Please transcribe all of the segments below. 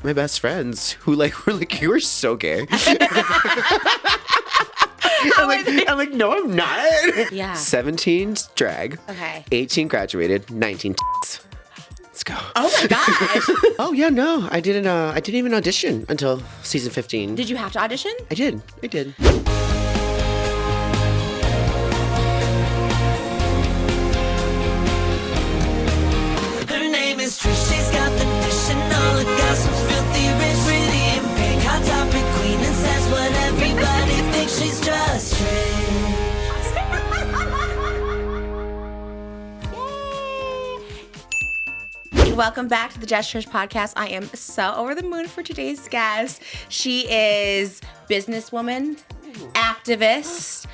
my best friends who like were like, you are so gay. I'm like, no, I'm not. Yeah. 17 drag. Okay. 18 graduated. 19 Let's go. Oh my gosh. Oh yeah, no, I didn't even audition until season 15. Did you have to audition? I did. Her name is Trish, she's got the dish and all the gossip's filthy rich, pretty and pink, hot topic queen, and says what everybody thinks. She's just Trish. Welcome back to the Just Trish podcast. I am so over the moon for today's guest. She is businesswoman, activist,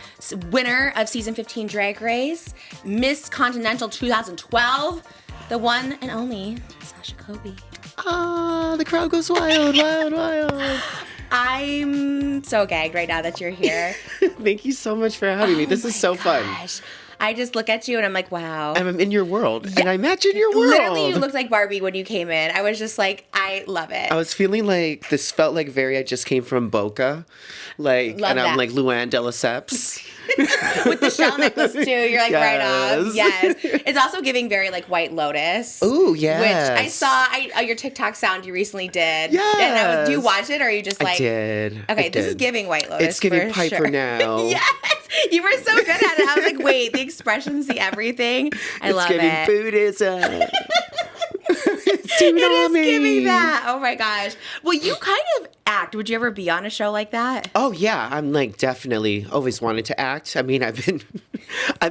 winner of season 15 Drag Race, Miss Continental 2012, the one and only Sasha Colby. Ah, the crowd goes wild, wild. I'm so gagged right now that you're here. Thank you so much for having me. This is so fun. I just look at you and I'm like, wow. I'm in your world, and I imagine your world. Literally, you looked like Barbie when you came in. I was just like, I love it. I was feeling like this felt like I just came from Boca, like, Love and I'm that. like Luann de Lesseps. With the shell necklace too. You're like right Yes. off. Yes. It's also giving very like White Lotus. Ooh, yes. Which I saw your TikTok sound you recently did. Yes. Do you watch it or are you just like I did. Okay, I this is did. giving White Lotus. It's giving for Piper sure. now. Yes. You were so good at it. I was like, wait, the expressions, the everything. I love It's giving it. Buddhism. It is giving that. Oh my gosh. Well, you kind of act. Would you ever be on a show like that? Oh yeah, I'm like definitely always wanted to act. I mean, I've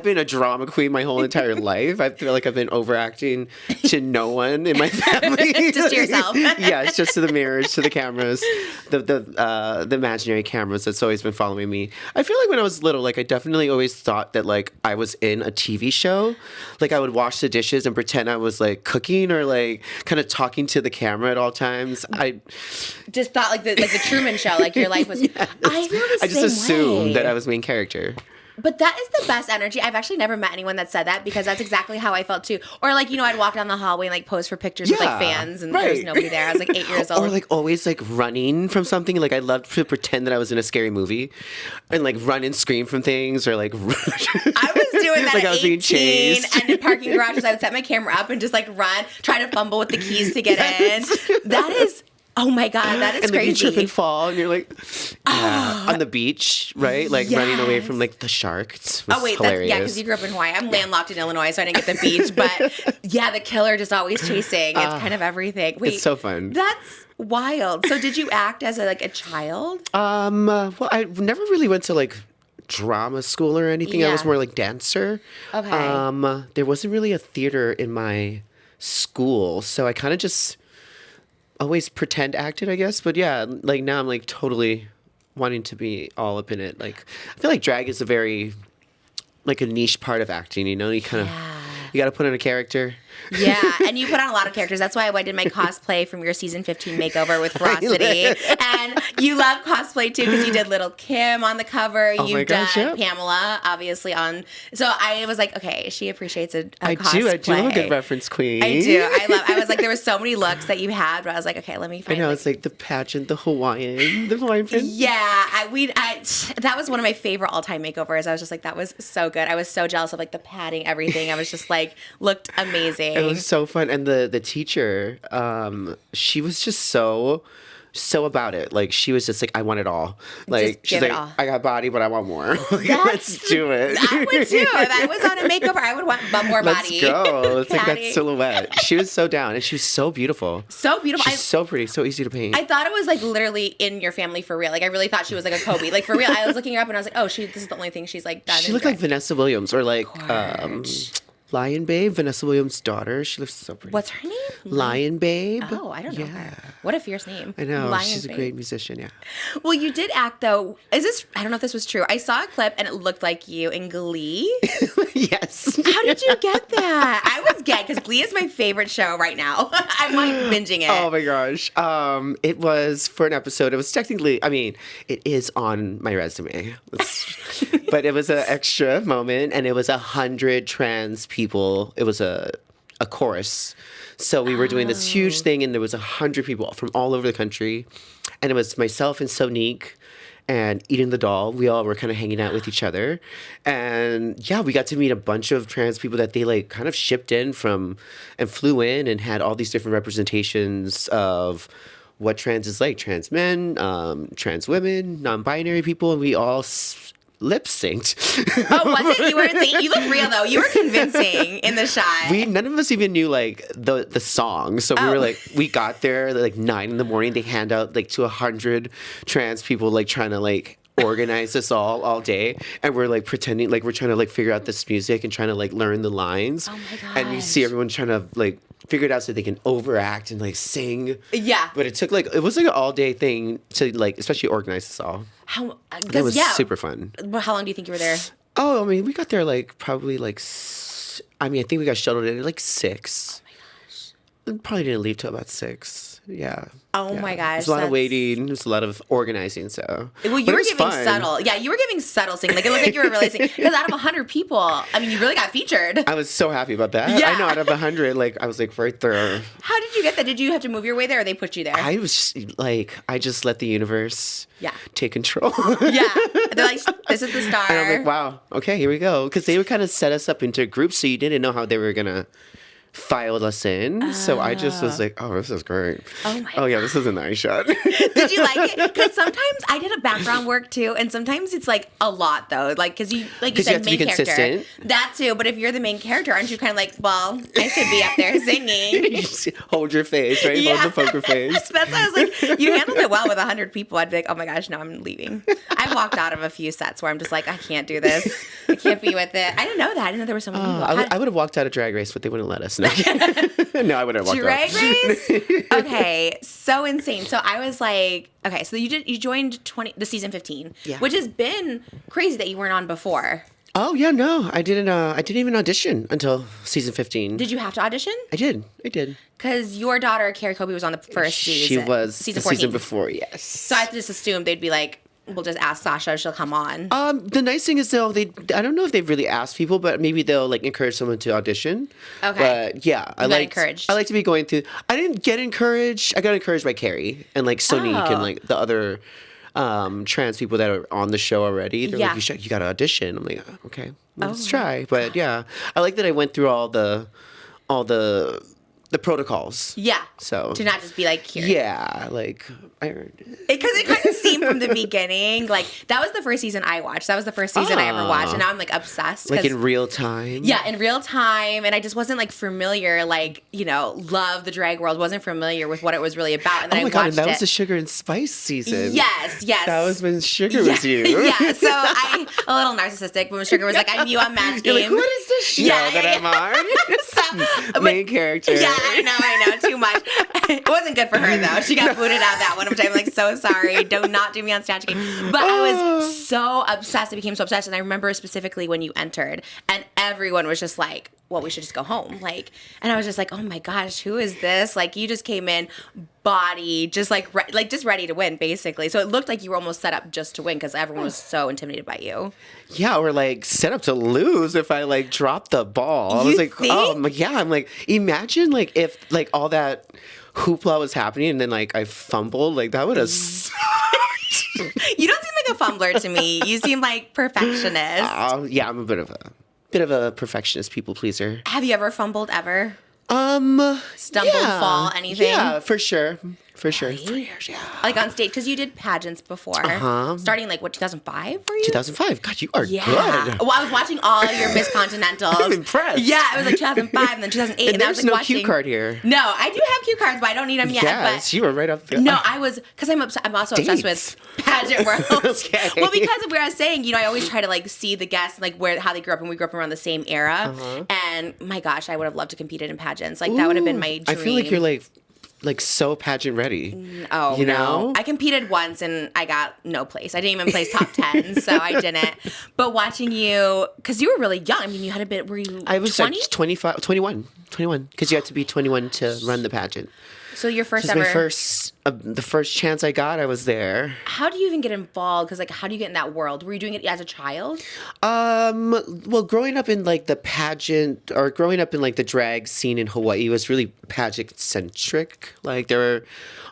been a drama queen my whole entire life. I feel like I've been overacting to no one in my family. Just to yourself. Yeah, it's just to the mirrors, to the cameras, the imaginary cameras that's always been following me. I feel like when I was little, like I definitely always thought that like I was in a TV show. Like I would wash the dishes and pretend I was like cooking or like kind of talking to the camera at all times. I Just thought like the Truman Show, like your life was. Yes. I feel the I just same assumed way. that I was main character. But that is the best energy. I've actually never met anyone that said that because that's exactly how I felt too. Or like, I'd walk down the hallway and like pose for pictures with like fans and there was nobody there. I was like 8 years old. Or like always like running from something. Like I loved to pretend that I was in a scary movie and like run and scream from things or like I was doing that like at I was being 18 chased. and in parking garages. I would set my camera up and just like run, try to fumble with the keys to get in. That is, oh my God, that is and then you crazy. trip and fall and you're like on the beach, right? Like running away from like the sharks. Oh wait, hilarious. yeah, because you grew up in Hawaii. I'm landlocked in Illinois, so I didn't get the beach. But yeah, the killer just always chasing. It's kind of everything. Wait, it's so fun. That's wild. So did you act as a child? Well, I never really went to like drama school or anything. I was Yeah. more like dancer. Okay. There wasn't really a theater in my school, so I kind of just always pretend acted, I guess. But yeah, like now I'm like totally wanting to be all up in it. Like I feel like drag is a very like a niche part of acting, you kind of you got to put on a character. Yeah, and you put on a lot of characters. That's why I did my cosplay from your season 15 makeover with Ferocity. And you love cosplay too because you did Little Kim on the cover. Oh my You've gosh, done yeah. Pamela, obviously on. So I was like, okay, she appreciates a I cosplay. do love a good reference queen. I do. I was like, there were so many looks that you had, but I was like, okay, let me I find. know, it's like the pageant, the Hawaiian print. Yeah, that was one of my favorite all-time makeovers. I was just like, that was so good. I was so jealous of like the padding, everything. I was just like, looked amazing. It was so fun. And the teacher, she was just so about it. Like she was just like, I want it all. Like Just she's give it like, all. I got body, but I want more. Like, let's do it. I would too. If I was on a makeover, I would want more Let's body. go. It's like that Patty. silhouette. She was so down, and she was so beautiful. So beautiful. She's so pretty, so easy to paint. I thought it was like literally in your family for real. Like I really thought she was like a Kobe. Like for real. I was looking her up and I was like, oh, this is the only thing she's like done. She in looked drag. like Vanessa Williams or like Lion Babe, Vanessa Williams' daughter. She looks so pretty. What's her name? Lion Babe? Oh, I don't know her. What a fierce name. I know. Lion She's a Babe. great musician, yeah. Well, you did act though. I don't know if this was true. I saw a clip and it looked like you in Glee. Yes. How did you get that? I was gagged because Glee is my favorite show right now. I'm like binging it. Oh my gosh. It was for an episode. It was technically, I mean, it is on my resume. But it was an extra moment and it was 100 trans people. It was a a chorus. So we were doing this huge thing, and there was 100 people from all over the country, and it was myself and Sonique and Eating the Doll. We all were kind of hanging out with each other, and yeah, we got to meet a bunch of trans people that they like kind of shipped in from and flew in and had all these different representations of what trans is like: trans men, trans women, non-binary people, and we all lip synced. Oh, was it? You weren't saying. You look real though. You were convincing in the shot. None of us even knew like the song, so we were like, we got there at like 9 a.m. They hand out like to 100 trans people, like trying to like organize us all day, and we're like pretending like we're trying to like figure out this music and trying to like learn the lines. Oh my gosh. And you see everyone trying to like figure it out so they can overact and like sing. Yeah. But it was like an all day thing to like especially organize this all. It was super fun. Well, how long do you think you were there? Oh, I mean, we got there like probably like. I think we got shuttled in at like 6. Oh my gosh. Probably didn't leave till about 6. Yeah. Oh my gosh. There's a lot of waiting. There's a lot of organizing. So. Well, you were giving subtle. Yeah, you were giving subtle singing. Like it looked like you were really singing. Because out of 100 people, I mean, you really got featured. I was so happy about that. Yeah. I know, out of 100, like I was like right there. How did you get that? Did you have to move your way there, or they put you there? I was just, like, I just let the universe take control. Yeah. They're like, this is the star. And I'm like, wow, okay, here we go. Because they would kind of set us up into groups, so you didn't know how they were gonna file us in. So I just was like, oh, this is great. Oh yeah, this is a nice shot. Did you like it? Because sometimes I did a background work too, and sometimes it's like a lot though. Like because you said main character. Consistent. That too. But if you're the main character, aren't you kind of like, well, I should be up there singing? You just hold your face, right? Yeah. Hold the poker face. That's why I was like, you handled it well with 100 people. I'd be like, oh my gosh, no, I'm leaving. I've walked out of a few sets where I'm just like, I can't do this. I can't be with it. I didn't know that. I didn't know there were so many people. I would have walked out of Drag Race, but they wouldn't let us. No, no, I wouldn't have walked Drag out. Race? Okay, so insane. So I was like, okay, so you joined the season 15, which has been crazy that you weren't on before. Oh yeah, no, I didn't even audition until season 15. Did you have to audition? I did. Because your daughter, Carrie Colby, was on the first season. She was season the 14. season before, yes. So I just assumed they'd be like, we'll just ask Sasha if she'll come on. The nice thing is I don't know if they've really asked people, but maybe they'll like encourage someone to audition. Okay. But yeah, I like encouraged. I like to be going through. I didn't get encouraged. I got encouraged by Carrie and like Sonique and like the other trans people that are on the show already. They're like, you got to audition. I'm like, okay, let's try. But yeah, I like that I went through all the protocols. Yeah. So to not just be like, here. Yeah, like I earned it. Because it kind of seemed from the beginning, like that was the first season I watched. That was the first season I ever watched, and now I'm like obsessed. Like in real time. Yeah, in real time, and I just wasn't like familiar. Like love the drag world. Wasn't familiar with what it was really about. And then oh my I god, watched and that it. was the Sugar and Spice season. Yes. That was when Sugar was you. Yeah. So I a little narcissistic, but when Sugar was like, I knew on Match Game. You're like, what is this show that I'm on? Main character. Yeah, I know, too much. It wasn't good for her though. She got booted out that one, which I'm like so sorry. Do not do me on Snatch Game. But I was so obsessed. I became so obsessed, and I remember specifically when you entered, and everyone was just like, well, we should just go home. Like, and I was just like, oh my gosh, who is this? Like, you just came in body, just like just ready to win, basically. So it looked like you were almost set up just to win because everyone was so intimidated by you. Yeah, or like set up to lose if I like dropped the ball. I was like, oh yeah. I'm like, imagine like if like all that hoopla was happening and then like I fumbled, like that would have sucked. You don't seem like a fumbler to me. You seem like perfectionist. Yeah, I'm a bit of a perfectionist, people pleaser. Have you ever fumbled ever? Stumbled, fall, anything? Yeah, for sure. For sure. Really? 3 years, yeah. Like on stage, because you did pageants before. Starting like, what, 2005 for you? 2005. God, you are good. Well, I was watching all your Miss Continentals. I'm impressed. Yeah, it was like 2005 and then 2008. And I was there's like no watching... cue card here. No, I do have cue cards, but I don't need them yet. Yes, but... you were right up there. No, I was, because I'm also obsessed with pageant world. Okay. Well, because of where I was saying, I always try to like see the guests, like how they grew up, and we grew up around the same era. And my gosh, I would have loved to compete in pageants. Like that would have been my dream. I feel like you're like so pageant ready. Oh, you know? No. I competed once and I got no place. I didn't even place top 10, so I didn't. But watching you, because you were really young. I mean, you had a bit, were you 20? I was like 21, because you had to be 21 to run the pageant. So your first Just ever. the first chance I got, I was there. How do you even get involved? Because like, how do you get in that world? Were you doing it as a child? Well, growing up in like the pageant or growing up in like the drag scene in Hawaii was really pageant centric. Like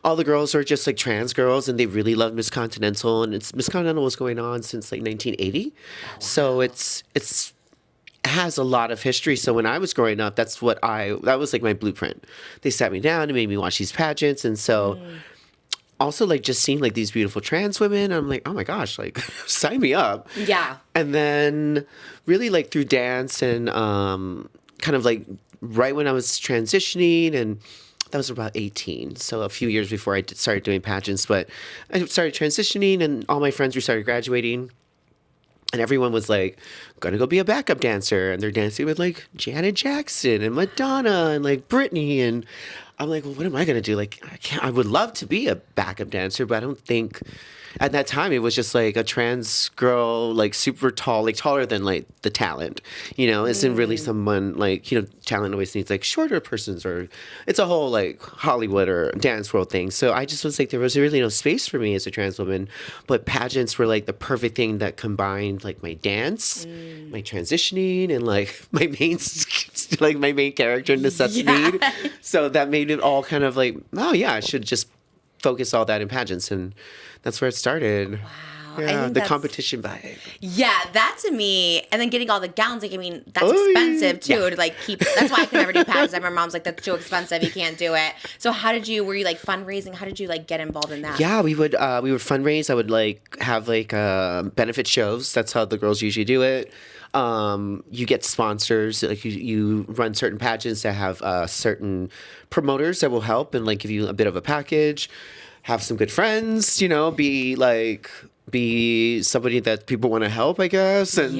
all the girls are just like trans girls, and they really loved Miss Continental, and Miss Continental was going on since like 1980, so it has a lot of history. So when I was growing up, that was like my blueprint. They sat me down and made me watch these pageants, and so. Also, like, just seeing, like, these beautiful trans women, I'm like, oh, my gosh, like, sign me up. Yeah. And then really, like, through dance and kind of, like, right when I was transitioning, and that was about 18, so a few years before I started doing pageants, but I started transitioning, and all my friends started graduating. And everyone was like, gonna go be a backup dancer. And they're dancing with like Janet Jackson and Madonna and like Britney. And I'm like, well, what am I gonna do? Like, I would love to be a backup dancer, but I don't think at that time it was just like a trans girl, like super tall, like taller than like the talent, isn't really someone like, talent always needs like shorter persons, or it's a whole like Hollywood or dance world thing. So I just was like, there was really no space for me as a trans woman, but pageants were like the perfect thing that combined like my dance, my transitioning, and like my main character necessity. Yeah. So that made it all kind of like, oh yeah, I should just focus all that in pageants, and that's where it started. Wow. I Yeah, think the that's- competition vibe. Yeah, that to me, and then getting all the gowns, like, I mean, that's Oh, expensive too, yeah. to like keep, that's why I could never do pageants. My mom's like, that's too expensive, you can't do it. So were you like fundraising? How did you like get involved in that? Yeah, we would fundraise. I would like have like benefit shows. That's how the girls usually do it. You get sponsors. Like you run certain pageants that have certain promoters that will help and like give you a bit of a package. Have some good friends. Be somebody that people want to help, I guess, and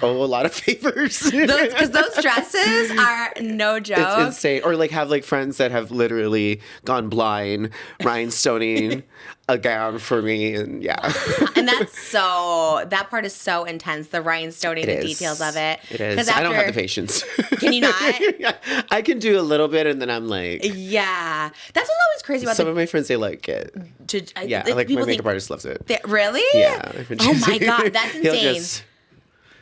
owe a lot of favors. Because those dresses are no joke. It's insane. Or like have like friends that have literally gone blind, rhinestoning a gown for me, and And that part is so intense. The rhinestoning, the details of it. It is. I don't have the patience. Can you not? I can do a little bit, and then I'm like, Yeah, that's what's always crazy about some of my friends, they like it. Like my makeup artist loves it. Really? Yeah. Oh my God, that's He'll insane. just-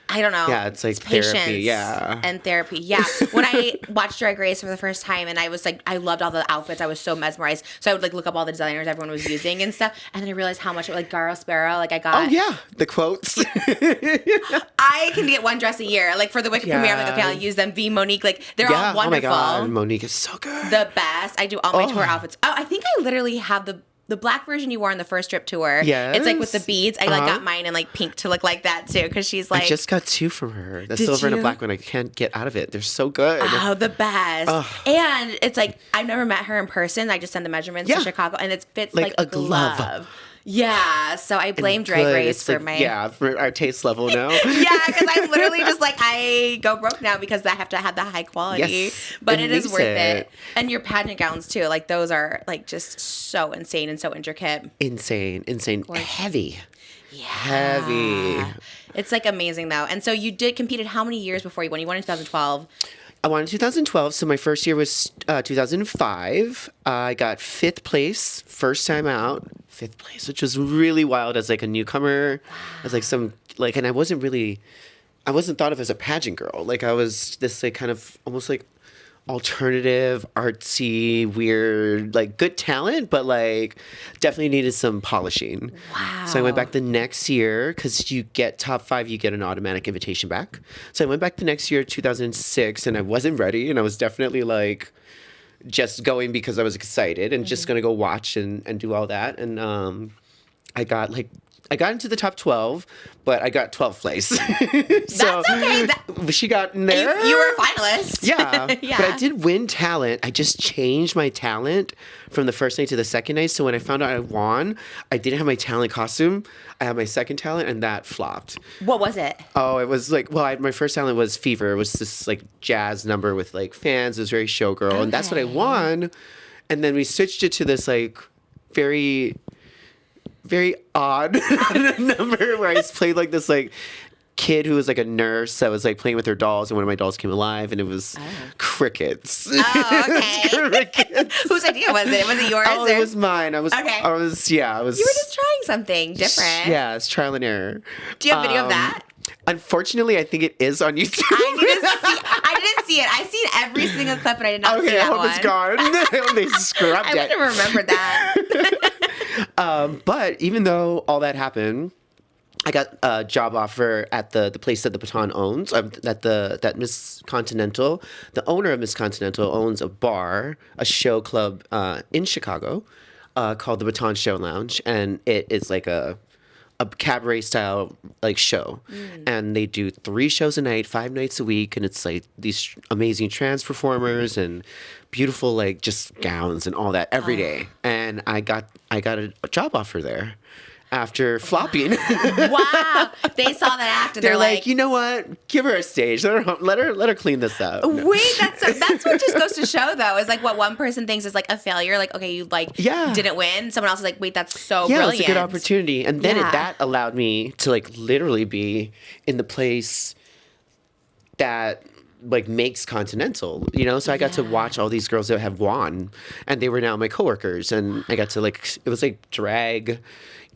I don't know. Yeah, it's like therapy, patience yeah. and therapy. Yeah. When I watched Drag Race for the first time, and I was like, I loved all the outfits. I was so mesmerized. So I would like look up all the designers everyone was using and stuff. And then I realized how much like Garo Sparrow, like I got. Oh yeah, the quotes. I can get one dress a year. Like for the Wicked premiere, I'm like, okay, I'll use them. V Monique, like they're all wonderful. Oh my God, Monique is so good. The best. I do all my tour outfits. Oh, I think I literally have the black version you wore on the first strip tour. Yes. It's like with the beads. I like got mine in like pink to look like that too, because she's like. I just got two from her. The Did silver and you? a black one. I can't get out of it. They're so good. Oh, the best. And it's like, I've never met her in person. I just send the measurements to Yeah. Chicago, and it fits Like like a glove. Yeah, so I blame Drag Good. Race It's for like, my. Yeah, for our taste level now. Yeah, because I'm literally just like, I go broke now because I have to have the high quality. Yes, But it it is needs worth it. it. And your pageant gowns too, like those are like just so insane and so intricate. Insane. Heavy. Yeah. Heavy. It's like amazing though. And so you did competed how many years before you won? You won in 2012. I won in 2012, so my first year was 2005. I got 5th place, first time out, 5th place, which was really wild as like a newcomer, as like and I wasn't thought of as a pageant girl. Like I was this like kind of almost like alternative, artsy, weird, like good talent, but like definitely needed some polishing. Wow. So I went back the next year because you get top 5, you get an automatic invitation back. So I went back the next year, 2006, and I wasn't ready, and I was definitely like just going because I was excited and just gonna go watch and do all that. And I got into the top 12, but I got 12th place. So That's okay. she got in there. You were a finalist. Yeah. Yeah. But I did win talent. I just changed my talent from the first night to the second night. So when I found out I won, I didn't have my talent costume. I had my second talent, and that flopped. What was it? Oh, it was like, my first talent was Fever. It was this like jazz number with like fans. It was very showgirl. And that's what I won. And then we switched it to this like very, very odd number where I played like this like kid who was like a nurse that was like playing with her dolls, and one of my dolls came alive, and it was crickets. Oh, okay. Crickets. Whose idea was it? Was it yours? Oh, it was mine. I was. Okay. I was. Yeah, I was. You were just trying something different. Yeah, it's trial and error. Do you have video of that? Unfortunately, I think it is on YouTube. I didn't see it. I've seen every single clip, and I did not see Okay, that I hope one. it's gone. They scrubbed I it. would have remembered that. But even though all that happened, I got a job offer at the place that the Baton owns. That Miss Continental, the owner of Miss Continental, owns a bar, a show club in Chicago called the Baton Show Lounge, and it is like a cabaret style like show, and they do 3 shows a night, 5 nights a week, and it's like these amazing trans performers and beautiful like just gowns and all that every day. And I got a job offer there after flopping. Wow. They saw that act and They're like, you know what? Give her a stage. Let her clean this up. No. Wait, that's what just goes to show though, is like what one person thinks is like a failure. Like, okay, you like didn't win. Someone else is like, wait, that's so brilliant. It's a good opportunity. And then that allowed me to like literally be in the place that like makes Continental, you know? So I got to watch all these girls that have won, and they were now my coworkers, and I got to like, it was like drag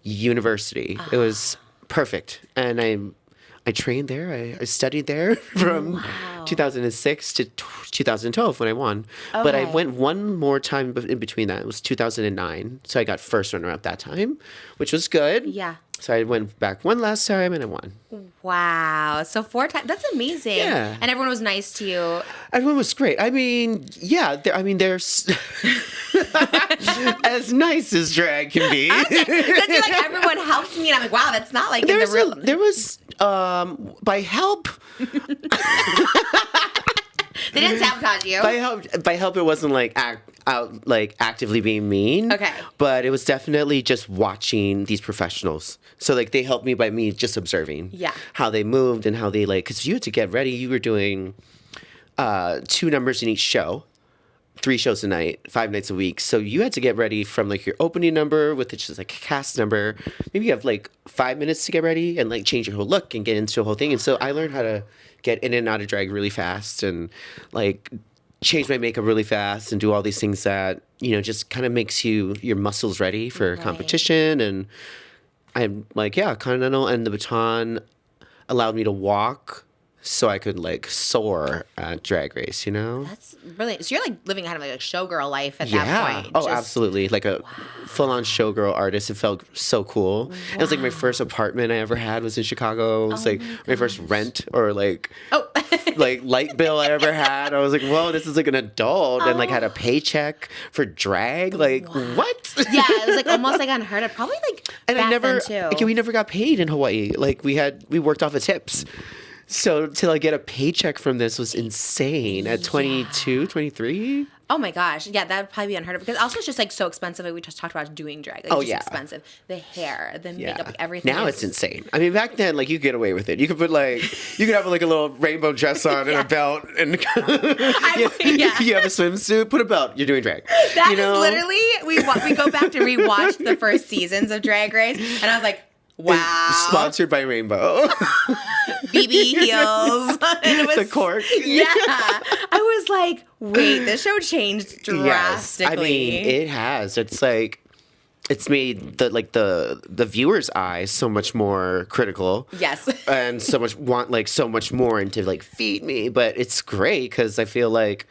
university. It was perfect. And I trained there. I studied there from 2006 to 2012 when I won. Okay. But I went one more time in between that. It was 2009. So I got first runner-up that time, which was good. Yeah. So I went back one last time and I won. Wow. So 4 times. That's amazing. Yeah. And everyone was nice to you. Everyone was great. I mean, yeah. They're as nice as drag can be. Because like everyone helped me, and I'm like, wow, that's not like there was by help. They didn't sabotage you. By help, it wasn't like actively being mean. Okay. But it was definitely just watching these professionals. So like they helped me by me just observing. Yeah. How they moved and how they like, because you had to get ready. You were doing 2 numbers in each show. 3 shows a night, 5 nights a week. So you had to get ready from like your opening number with just like a cast number. Maybe you have like 5 minutes to get ready and like change your whole look and get into the whole thing. And so I learned how to get in and out of drag really fast and like change my makeup really fast and do all these things that, you know, just kind of makes your muscles ready for competition. And I'm like, yeah, Continental and the Baton allowed me to walk so I could like soar at Drag Race, you know? That's brilliant. So you're like living kind of like a showgirl life at that point. Oh, absolutely. Like a full-on showgirl artist. It felt so cool. It was like my first apartment I ever had was in Chicago. It was like my first rent or like like light bill I ever had. I was like, whoa, this is like an adult and like had a paycheck for drag. Like what? Yeah, it was like almost like unheard of. Probably like and back then too. We never got paid in Hawaii. Like we worked off of tips. So to like get a paycheck from this was insane at 22, 23. Oh my gosh. Yeah, that would probably be unheard of. Because also it's just like so expensive. Like we just talked about doing drag. Like, it's just expensive. The hair, the makeup, like everything. Now it's insane. I mean, back then, like you could get away with it. You could put like, you could have like a little rainbow dress on and a belt. And you have a swimsuit, put a belt. You're doing drag. That is literally, we go back to rewatch the first seasons of Drag Race. And I was like, wow. Sponsored by Rainbow. BB heels. And it was, the cork. Yeah. I was like, wait, this show changed drastically. Yes. I mean, it has. It's like, it's made the viewer's eye so much more critical. Yes. And so much more into like feed me. But it's great because I feel like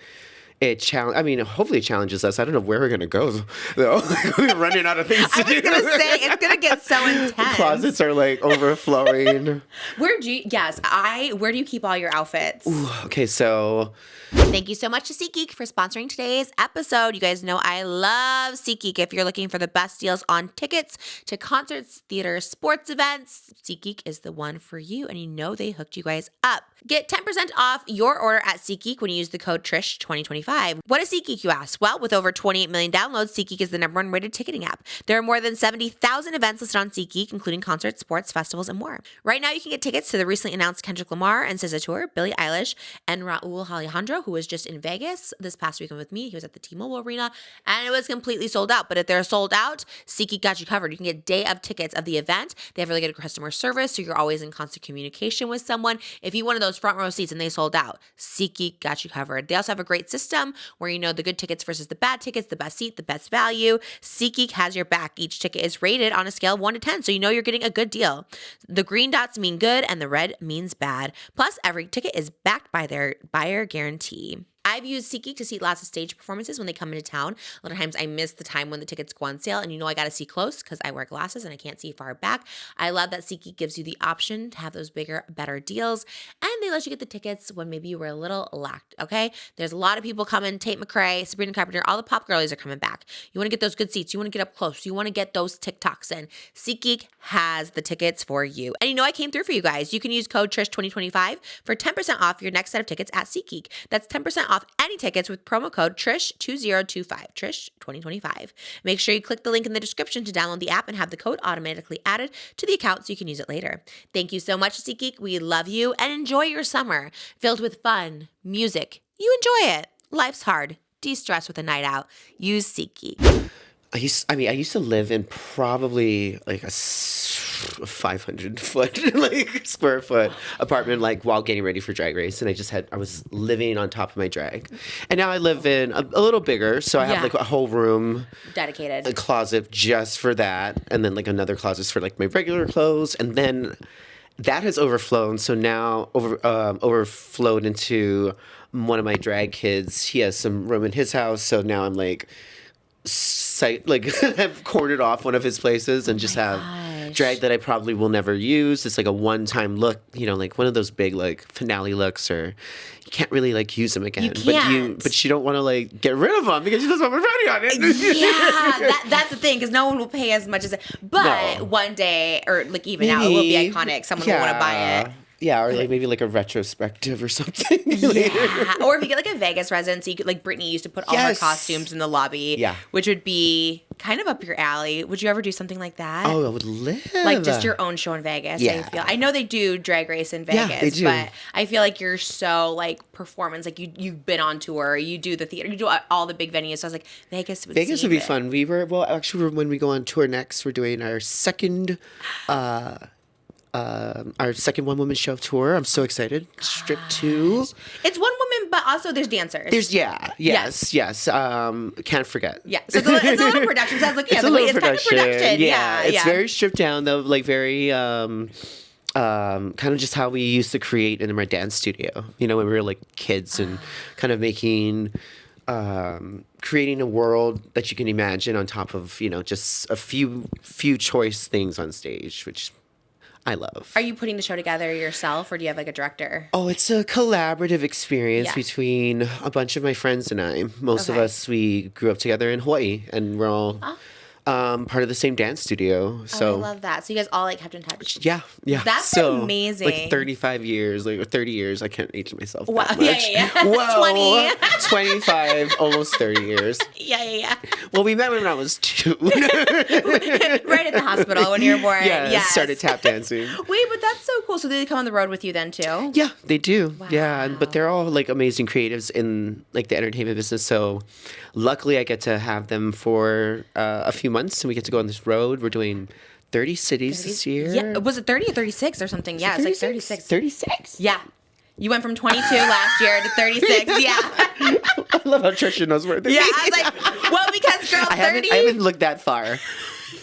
hopefully it challenges us. I don't know where we're going to go, though. We're running out of things to do. I was going to say, it's going to get so intense. Closets are, like, overflowing. Where do you keep all your outfits? Ooh, okay, so... Thank you so much to SeatGeek for sponsoring today's episode. You guys know I love SeatGeek. If you're looking for the best deals on tickets to concerts, theaters, sports events, SeatGeek is the one for you, and you know they hooked you guys up. Get 10% off your order at SeatGeek when you use the code TRISH2025. 2025. What is SeatGeek, you ask? Well, with over 28 million downloads, SeatGeek is the #1 rated ticketing app. There are more than 70,000 events listed on SeatGeek, including concerts, sports, festivals, and more. Right now, you can get tickets to the recently announced Kendrick Lamar and SZA tour, Billie Eilish, and Raul Alejandro, who was just in Vegas this past weekend with me. He was at the T-Mobile Arena, and it was completely sold out. But if they're sold out, SeatGeek got you covered. You can get day of tickets of the event. They have really good customer service, so you're always in constant communication with someone. If you wanted those front row seats and they sold out, SeatGeek got you covered. They also have a great system where you know the good tickets versus the bad tickets, the best seat, the best value. SeatGeek has your back. Each ticket is rated on a scale of 1 to 10, so you know you're getting a good deal. The green dots mean good and the red means bad. Plus, every ticket is backed by their buyer guarantee. I've used SeatGeek to see lots of stage performances when they come into town. A lot of times I miss the time when the tickets go on sale, and you know I got to see close because I wear glasses and I can't see far back. I love that SeatGeek gives you the option to have those bigger, better deals, and they let you get the tickets when maybe you were a little lacked, okay? There's a lot of people coming. Tate McRae, Sabrina Carpenter, all the pop girlies are coming back. You want to get those good seats. You want to get up close. You want to get those TikToks in. SeatGeek has the tickets for you. And you know I came through for you guys. You can use code TRISH2025 for 10% off your next set of tickets at SeatGeek. That's 10% off any tickets with promo code TRISH2025, TRISH2025. Make sure you click the link in the description to download the app and have the code automatically added to the account so you can use it later. Thank you so much, SeatGeek. We love you and enjoy your summer filled with fun, music. You enjoy it. Life's hard. De-stress with a night out. Use SeatGeek. I used to live in probably like a 500 foot, like square foot apartment, like while getting ready for Drag Race. And I was living on top of my drag. And now I live in a little bigger. So I have like a whole room dedicated, a closet just for that. And then like another closet for like my regular clothes. And then that has overflown. So now overflowed into one of my drag kids. He has some room in his house. So now I'm like, have cornered off one of his places and just have drag that I probably will never use. It's like a one-time look, you know, like one of those big like finale looks, or you can't really like use them again. You can't. But you don't want to like get rid of them because you just want money on it. Yeah, that's the thing, because no one will pay as much as it. But one day, or like even now, it will be iconic. Someone will want to buy it. Yeah, or like maybe like a retrospective or something. Yeah. Or if you get like a Vegas residency, like Britney used to put all her costumes in the lobby. Yeah. Which would be kind of up your alley. Would you ever do something like that? Oh, I would live. Like just your own show in Vegas. Yeah. I know they do Drag Race in Vegas, they do. But I feel like you're so like performance, like you've been on tour, you do the theater, you do all the big venues. So I was like, Vegas would be fun. Actually, when we go on tour next, we're doing our second one-woman show tour. I'm so excited. Strip 2. It's one woman, but also there's dancers. Yes. Can't forget. Yeah, so it's a little production. So I was like, it's kind of production. Yeah, it's very stripped down though, like very kind of just how we used to create in my dance studio. You know, when we were like kids and kind of making. Creating a world that you can imagine on top of, you know, just a few choice things on stage, which I love. Are you putting the show together yourself, or do you have like a director? Oh, it's a collaborative experience between a bunch of my friends and I. Most of us, we grew up together in Hawaii, and we're all part of the same dance studio. So I love that. So you guys all like kept in touch. Yeah. That's amazing. Like 35 years, like 30 years. I can't age myself that much. Yeah. Whoa, 25, almost 30 years. Yeah. Well, we met when I was 2. Right at the hospital when you were born. Yeah, started tap dancing. Wait, but that's so cool. So they come on the road with you then too? Yeah, they do. Wow. Yeah, but they're all like amazing creatives in like the entertainment business. So luckily I get to have them for a few months, and we get to go on this road. We're doing 30 cities this year. Yeah, was it 30 or 36 or something? Yeah, it's like 36. 36? Yeah. You went from 22 last year to 36. Yeah. I love how Trish knows where they Yeah, I was like, well, because girl, 30. I haven't looked that far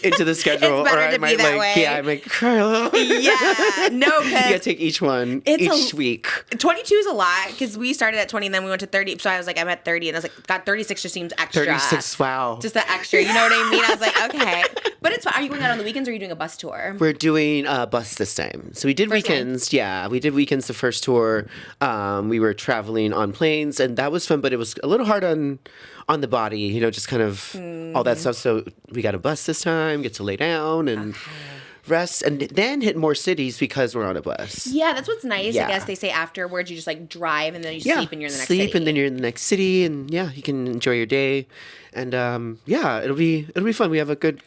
into the schedule. It's better or I to might be that like, way. yeah, I might curl. Yeah, no, You gotta take each one each week. 22 is a lot, because we started at 20 and then we went to 30. So I was like, I'm at 30, and I was like, God, 36 just seems extra. 36, wow. Just the extra, you know what I mean? I was like, okay. But it's fine. Are you going out on the weekends, or are you doing a bus tour? We're doing a bus this time. So we did weekends. Yeah, we did weekends the first tour. We were traveling on planes, and that was fun, but it was a little hard on the body, you know, just kind of all that stuff. So we got a bus this time, get to lay down and rest, and then hit more cities because we're on a bus. Yeah, that's what's nice. Yeah. I guess they say afterwards you just like drive and then you sleep and you're in the next sleep city. and then you're in the next city, and yeah, you can enjoy your day, and yeah, it'll be fun. We have a good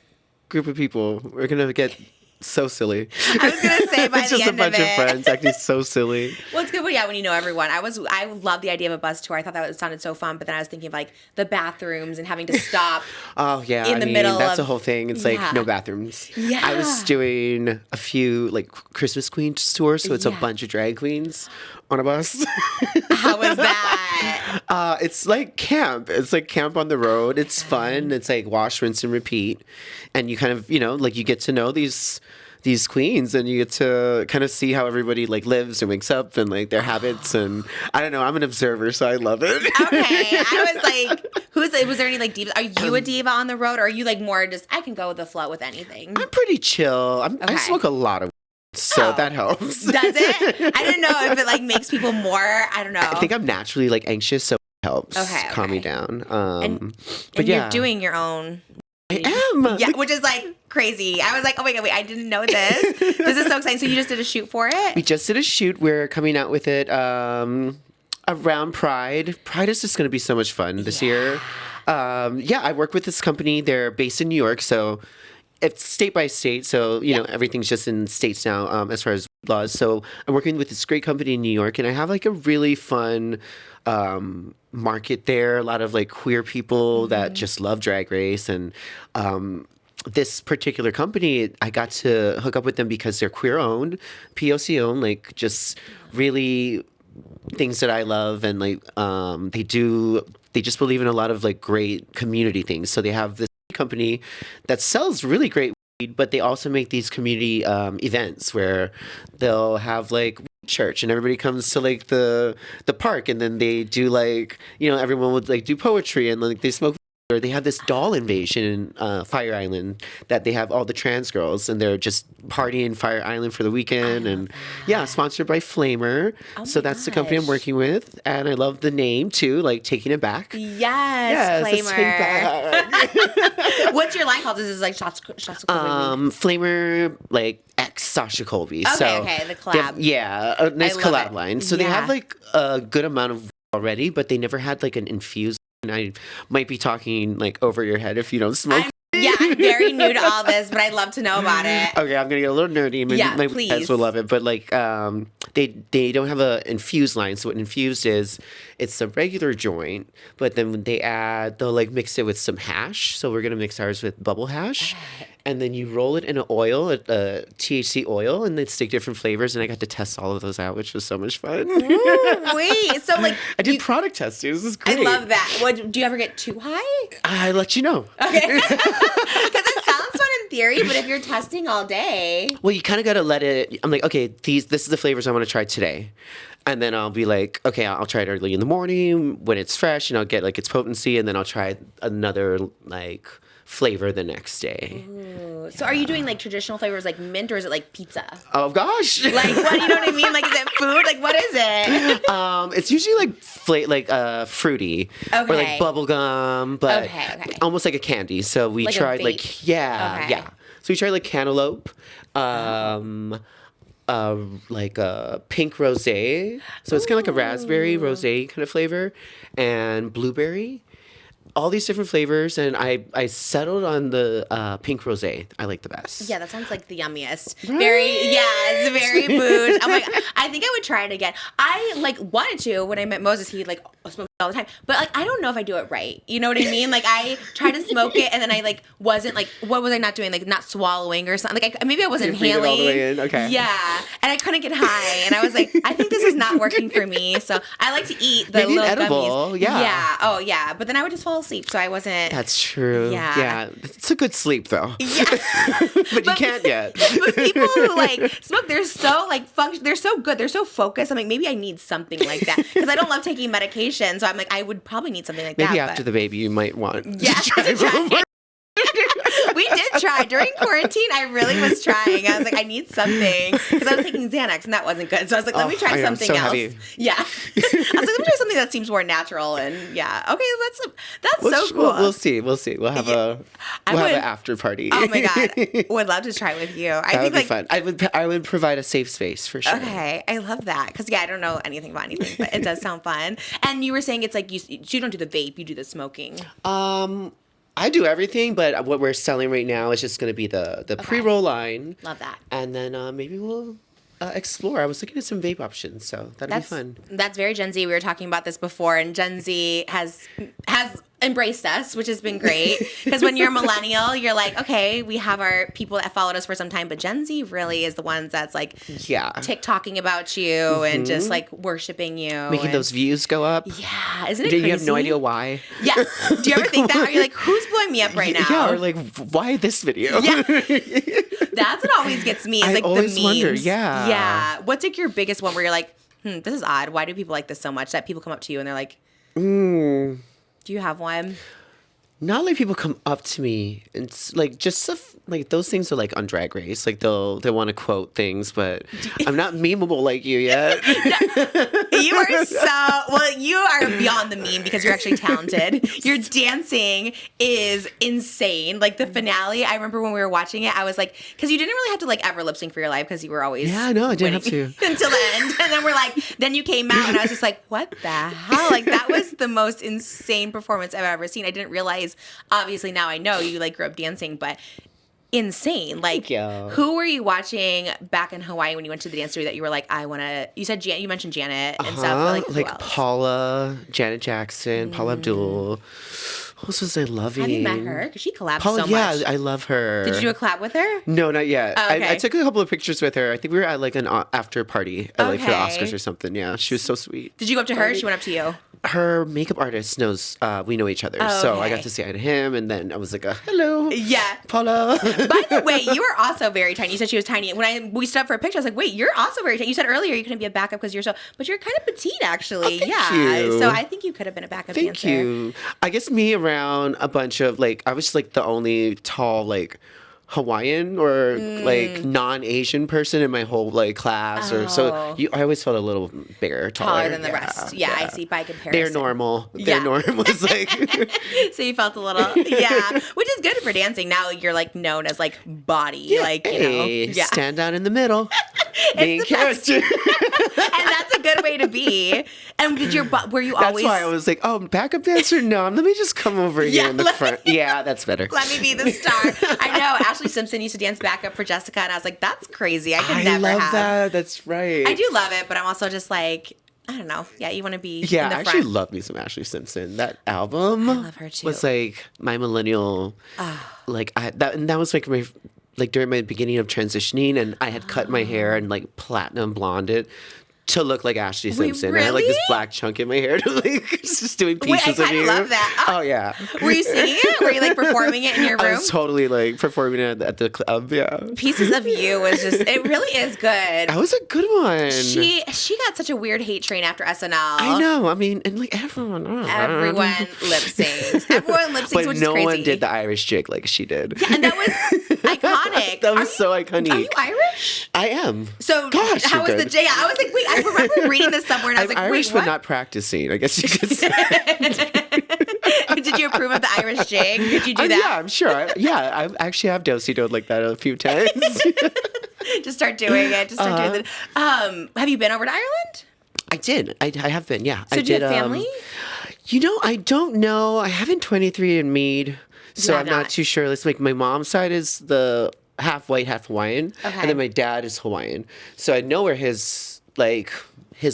group of people. We're gonna get so silly. I was gonna say by it's the just a end bunch of of it. friends acting so silly. Well, it's good when you know everyone. I love the idea of a bus tour. I thought that sounded so fun, but then I was thinking of like the bathrooms and having to stop. Oh yeah, in the middle that's of- the whole thing. It's Yeah. like no bathrooms. Yeah. I was doing a few like Christmas Queen tours, so it's a Yeah. bunch of drag queens on a bus. How was that? It's like camp. It's like camp on the road. It's fun. It's like wash, rinse, and repeat. And you kind of, like you get to know these queens, and you get to kind of see how everybody like lives and wakes up and like their habits. And I don't know. I'm an observer, so I love it. Okay, I was like, was there any like divas? Are you a diva on the road, or are you like more just I can go with the flow with anything? I'm pretty chill. I Okay. smoke a lot of so Oh. that helps. Does it? I didn't know if it like makes people more. I don't know. I think I'm naturally like anxious, so it helps calm me Okay. down. And but yeah, you're doing your own. I am. Yeah, which is like crazy. I was like, oh my god, wait, I didn't know this. This is so exciting. So you just did a shoot for it? We just did a shoot. We're coming out with it around Pride. Pride is just going to be so much fun this year. I work with this company. They're based in New York, so it's state by state. So, you know, everything's just in states now as far as laws. So I'm working with this great company in New York, and I have like a really fun market there. A lot of like queer people that just love Drag Race. And this particular company, I got to hook up with them because they're queer owned, POC owned, like just really things that I love. And like they just believe in a lot of like great community things. So they have this company that sells really great weed, but they also make these community events where they'll have like church and everybody comes to like the park, and then they do like, everyone would like do poetry and like they smoke. Or they have this doll invasion in Fire Island that they have all the trans girls, and they're just partying Fire Island for the weekend. And sponsored by Flamer. So that's the company I'm gosh. working with, and I love the name too, like Taking It Back. Yes, let's take back. What's your line called? This is like Sasha Colby. Flamer like X Sasha Colby. Okay, the collab. they have- a nice I love collab it. line. So they Yeah. have like a good amount of already, but they never had like an infused. And I might be talking like over your head if you don't smoke. I'm very new to all this, but I'd love to know about it. Okay, I'm gonna get a little nerdy. Maybe Yeah, my please. guys will love it. But like, they don't have a infused line. So what infused is, it's a regular joint, but then when they'll like mix it with some hash. So we're gonna mix ours with bubble hash, and then you roll it in an oil, a THC oil, and then stick different flavors. And I got to test all of those out, which was so much fun. Ooh, wait, so like I did product testing. This is I great. love that. What, do you ever get too high? I let you know. Okay, because it sounds fun in theory, but if you're testing all day, Well, you kind of got to let it. I'm like, okay, this is the flavors I want to try today. And then I'll be like, okay, I'll try it early in the morning when it's fresh, and I'll get like its potency, and then I'll try another like flavor the next day. so are you doing like traditional flavors like mint, or is it like pizza? Oh gosh. Like what? You know what I mean? Like is it food? Like what is it? It's usually like fruity or Okay. like bubble gum, but Okay. almost like a candy. So we Like a tried vape. like Okay. So we tried like cantaloupe, like a pink rosé. So it's kind of like a raspberry rosé kind of flavor, and blueberry. All these different flavors, and I settled on the pink rosé. I like the best. Yeah, that sounds like the yummiest. Right? It's very booze. I'm like, I think I would try it again. I like wanted to when I met Moses. He like smoked all the time, but like I don't know if I do it right. You know what I mean? Like I tried to smoke it, and then I like wasn't like, what was I not doing? Like not swallowing or something. Like maybe I wasn't You breathe it inhaling. all the way in? Okay. Yeah, and I couldn't get high, and I was like, I think this is not working for me. So I like to eat the Maybe an little edible, gummies. yeah. Yeah. Oh yeah. But then I would just fall asleep, so I wasn't. That's true. Yeah. Yeah. It's a good sleep though. Yeah. But you can't yet. But people who like smoke, they're so like they're so good, they're so focused. I'm like, maybe I need something like that because I don't love taking medication. So I'm like, I would probably need something like that. Maybe after the baby, you might want Yeah, to try to try more. We did try during quarantine. I really was trying. I was like, I need something because I was taking Xanax and that wasn't good. So I was like, let me try I am something so else. heavy. Yeah, I was like, let me try something that seems more natural. And yeah, okay, that's so cool. We'll see. We'll have an after party. Oh my god, would love to try with you. I That think would be fun. I would provide a safe space for sure. Okay, I love that because I don't know anything about anything, but it does sound fun. And you were saying it's like you don't do the vape, you do the smoking. I do everything, but what we're selling right now is just going to be the pre-roll line. Love that. And then maybe we'll explore. I was looking at some vape options, so that'd be fun. That's very Gen Z. We were talking about this before, and Gen Z has embraced us, which has been great. Because when you're a millennial, you're like, okay, we have our people that followed us for some time, but Gen Z really is the ones that's like TikToking about you and just like worshiping you. Making those views go up. Yeah. Isn't it crazy? You have no idea why. Yeah. Do you ever think that? Are you like, who's blowing me up right now? Yeah, or like, why this video? Yeah. That's what always gets me. Is like the memes. Wonder, yeah. Yeah. What's like your biggest one where you're like, this is odd. Why do people like this so much? That people come up to you and they're like, do you have one? Not like people come up to me and it's like just stuff like those things are like on Drag Race. Like they want to quote things, but I'm not memeable like you yet. You are beyond the meme because you're actually talented. Your dancing is insane. Like the finale, I remember when we were watching it, I was like, because you didn't really have to like ever lip sync for your life because you were always I didn't have to until the end. And then then you came out and I was just like, what the hell? Like that was the most insane performance I've ever seen. I didn't realize. Obviously, now I know you like grew up dancing, but insane. Like, who were you watching back in Hawaii when you went to the dance studio that you were like, I want to? You said you mentioned Janet and stuff. But like who else? Paula, Janet Jackson, Paula Abdul. Who else was I loving? Have you met her? Because she collabed Paula, so much. Yeah, I love her. Did you do a collab with her? No, not yet. Oh, okay. I took a couple of pictures with her. I think we were at like an after party, like for the Oscars or something. Yeah, she was so sweet. Did you go up to her? She went up to you. Her makeup artist knows we know each other, so I got to say hi to him, and then I was like, "Hello, yeah, Paula." By the way, you are also very tiny. You said she was tiny. When we stood up for a picture, I was like, "Wait, you're also very tiny." You said earlier you couldn't be a backup because you're but you're kind of petite actually. Thank you. So I think you could have been a backup dancer. Thank you. I guess me around a bunch of like I was like the only tall like Hawaiian or like non-Asian person in my whole like class I always felt a little bigger, taller than the rest. Yeah, I see by comparison. They're normal. Their norm was like so you felt a little which is good for dancing. Now you're like known as like body stand down in the middle. Main character. And that's a good way to be. And were you always? That's why I was like, backup dancer? No, let me just come over here in the front. Yeah, that's better. Let me be the star. I know. Ashley Simpson used to dance backup for Jessica, and I was like, that's crazy. I could never have. I love that. That's right. I do love it, but I'm also just like, I don't know. Yeah, you want to be in the front. I actually love me some Ashley Simpson. That album I love her too. Was like my millennial, that was like my, like during my beginning of transitioning, and I had cut my hair and like platinum blonded to look like Ashley Simpson. Really? I had like this black chunk in my hair to like just doing pieces of you. I love that. Oh yeah. Were you singing it? Were you like performing it in your room? I was totally like performing it at the club. Yeah. Pieces of You was just. It really is good. That was a good one. She got such a weird hate train after SNL. I know. I mean, and like everyone lip syncs. Everyone lip syncs, which is crazy. But no one did the Irish jig like she did. Yeah, and that was iconic. That was so iconic. Are you Irish? I am. So how was the jig? I was like, wait, I remember reading this somewhere, and I was like, Irish, wait, what? But not practicing. I guess you could say. Did you approve of the Irish jig? Did you do that? Yeah, I'm sure. I actually have do-si-doed like that a few times. Just start doing it. Doing it. Have you been over to Ireland? I did. I have been. Yeah. So do you have family? I don't know. I haven't 23andMe'd, so I'm not too sure. It's like my mom's side is the half white, half Hawaiian, and then my dad is Hawaiian. So I know where his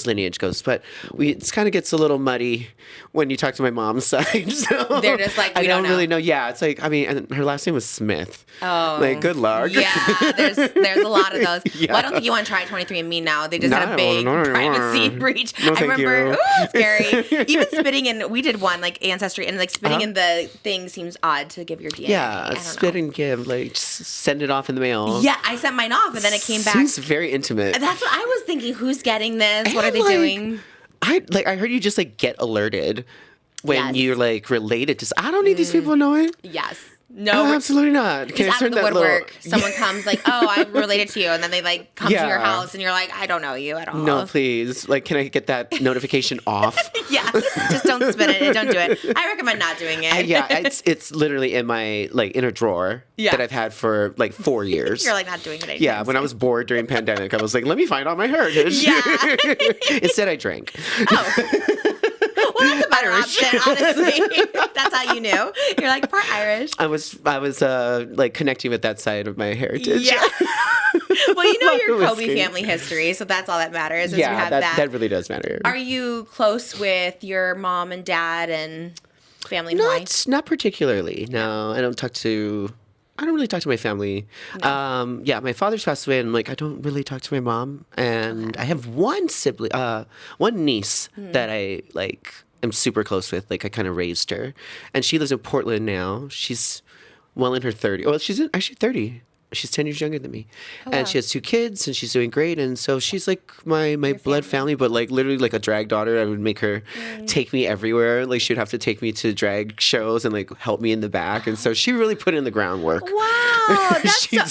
lineage goes, but it kind of gets a little muddy when you talk to my mom's side. So they're just like, I don't really know. Yeah, it's like, I mean, and her last name was Smith. Oh, like good luck. Yeah, there's a lot of those. Yeah. Well, I don't think you want to try 23andMe now. They just had a big privacy breach. No, I remember, scary. Even spitting in, we did one like Ancestry, and like spitting in the thing seems odd to give your DNA. Yeah, spit and give, like just send it off in the mail. Yeah, I sent mine off, and then it came back. Seems very intimate. That's what I was thinking. Who's getting this? What are they doing? I heard you just like get alerted when you're like related to. I don't need these people knowing. Yes. No, absolutely not. Can he's I out of turn the that woodwork. little? Someone comes like, oh, I'm related to you, and then they like come to your Yeah. house, and you're like, I don't know you at all. No, please. Like, can I get that notification off? Yeah, just don't spin it. Don't do it. I recommend not doing it. Yeah, it's literally in my like inner drawer that I've had for like 4 years. You're like not doing it anymore. Yeah, when I was bored during pandemic, I was like, let me find all my heritage. Yeah. Instead, I drank. Oh. Well, that's a better option, honestly. That's how you knew. You're like part Irish. I was like connecting with that side of my heritage. Yeah. Well, you know your Colby Whiskey. family history, so that's all that matters. Is you have that really does matter. Are you close with your mom and dad and family in Hawaii? Not particularly. No, I don't really talk to my family. No. Yeah, my father's passed away, and like I don't really talk to my mom. And I have one sibling, one niece that I like am super close with. Like I kind of raised her, and she lives in Portland now. She's well in her 30s. Well, she's actually 30. She's 10 years younger than me. And she has 2 kids, and she's doing great. And so she's like my blood family, but like literally like a drag daughter. I would make her take me everywhere. Like she would have to take me to drag shows and like help me in the back. And so she really put in the groundwork. Wow, She did.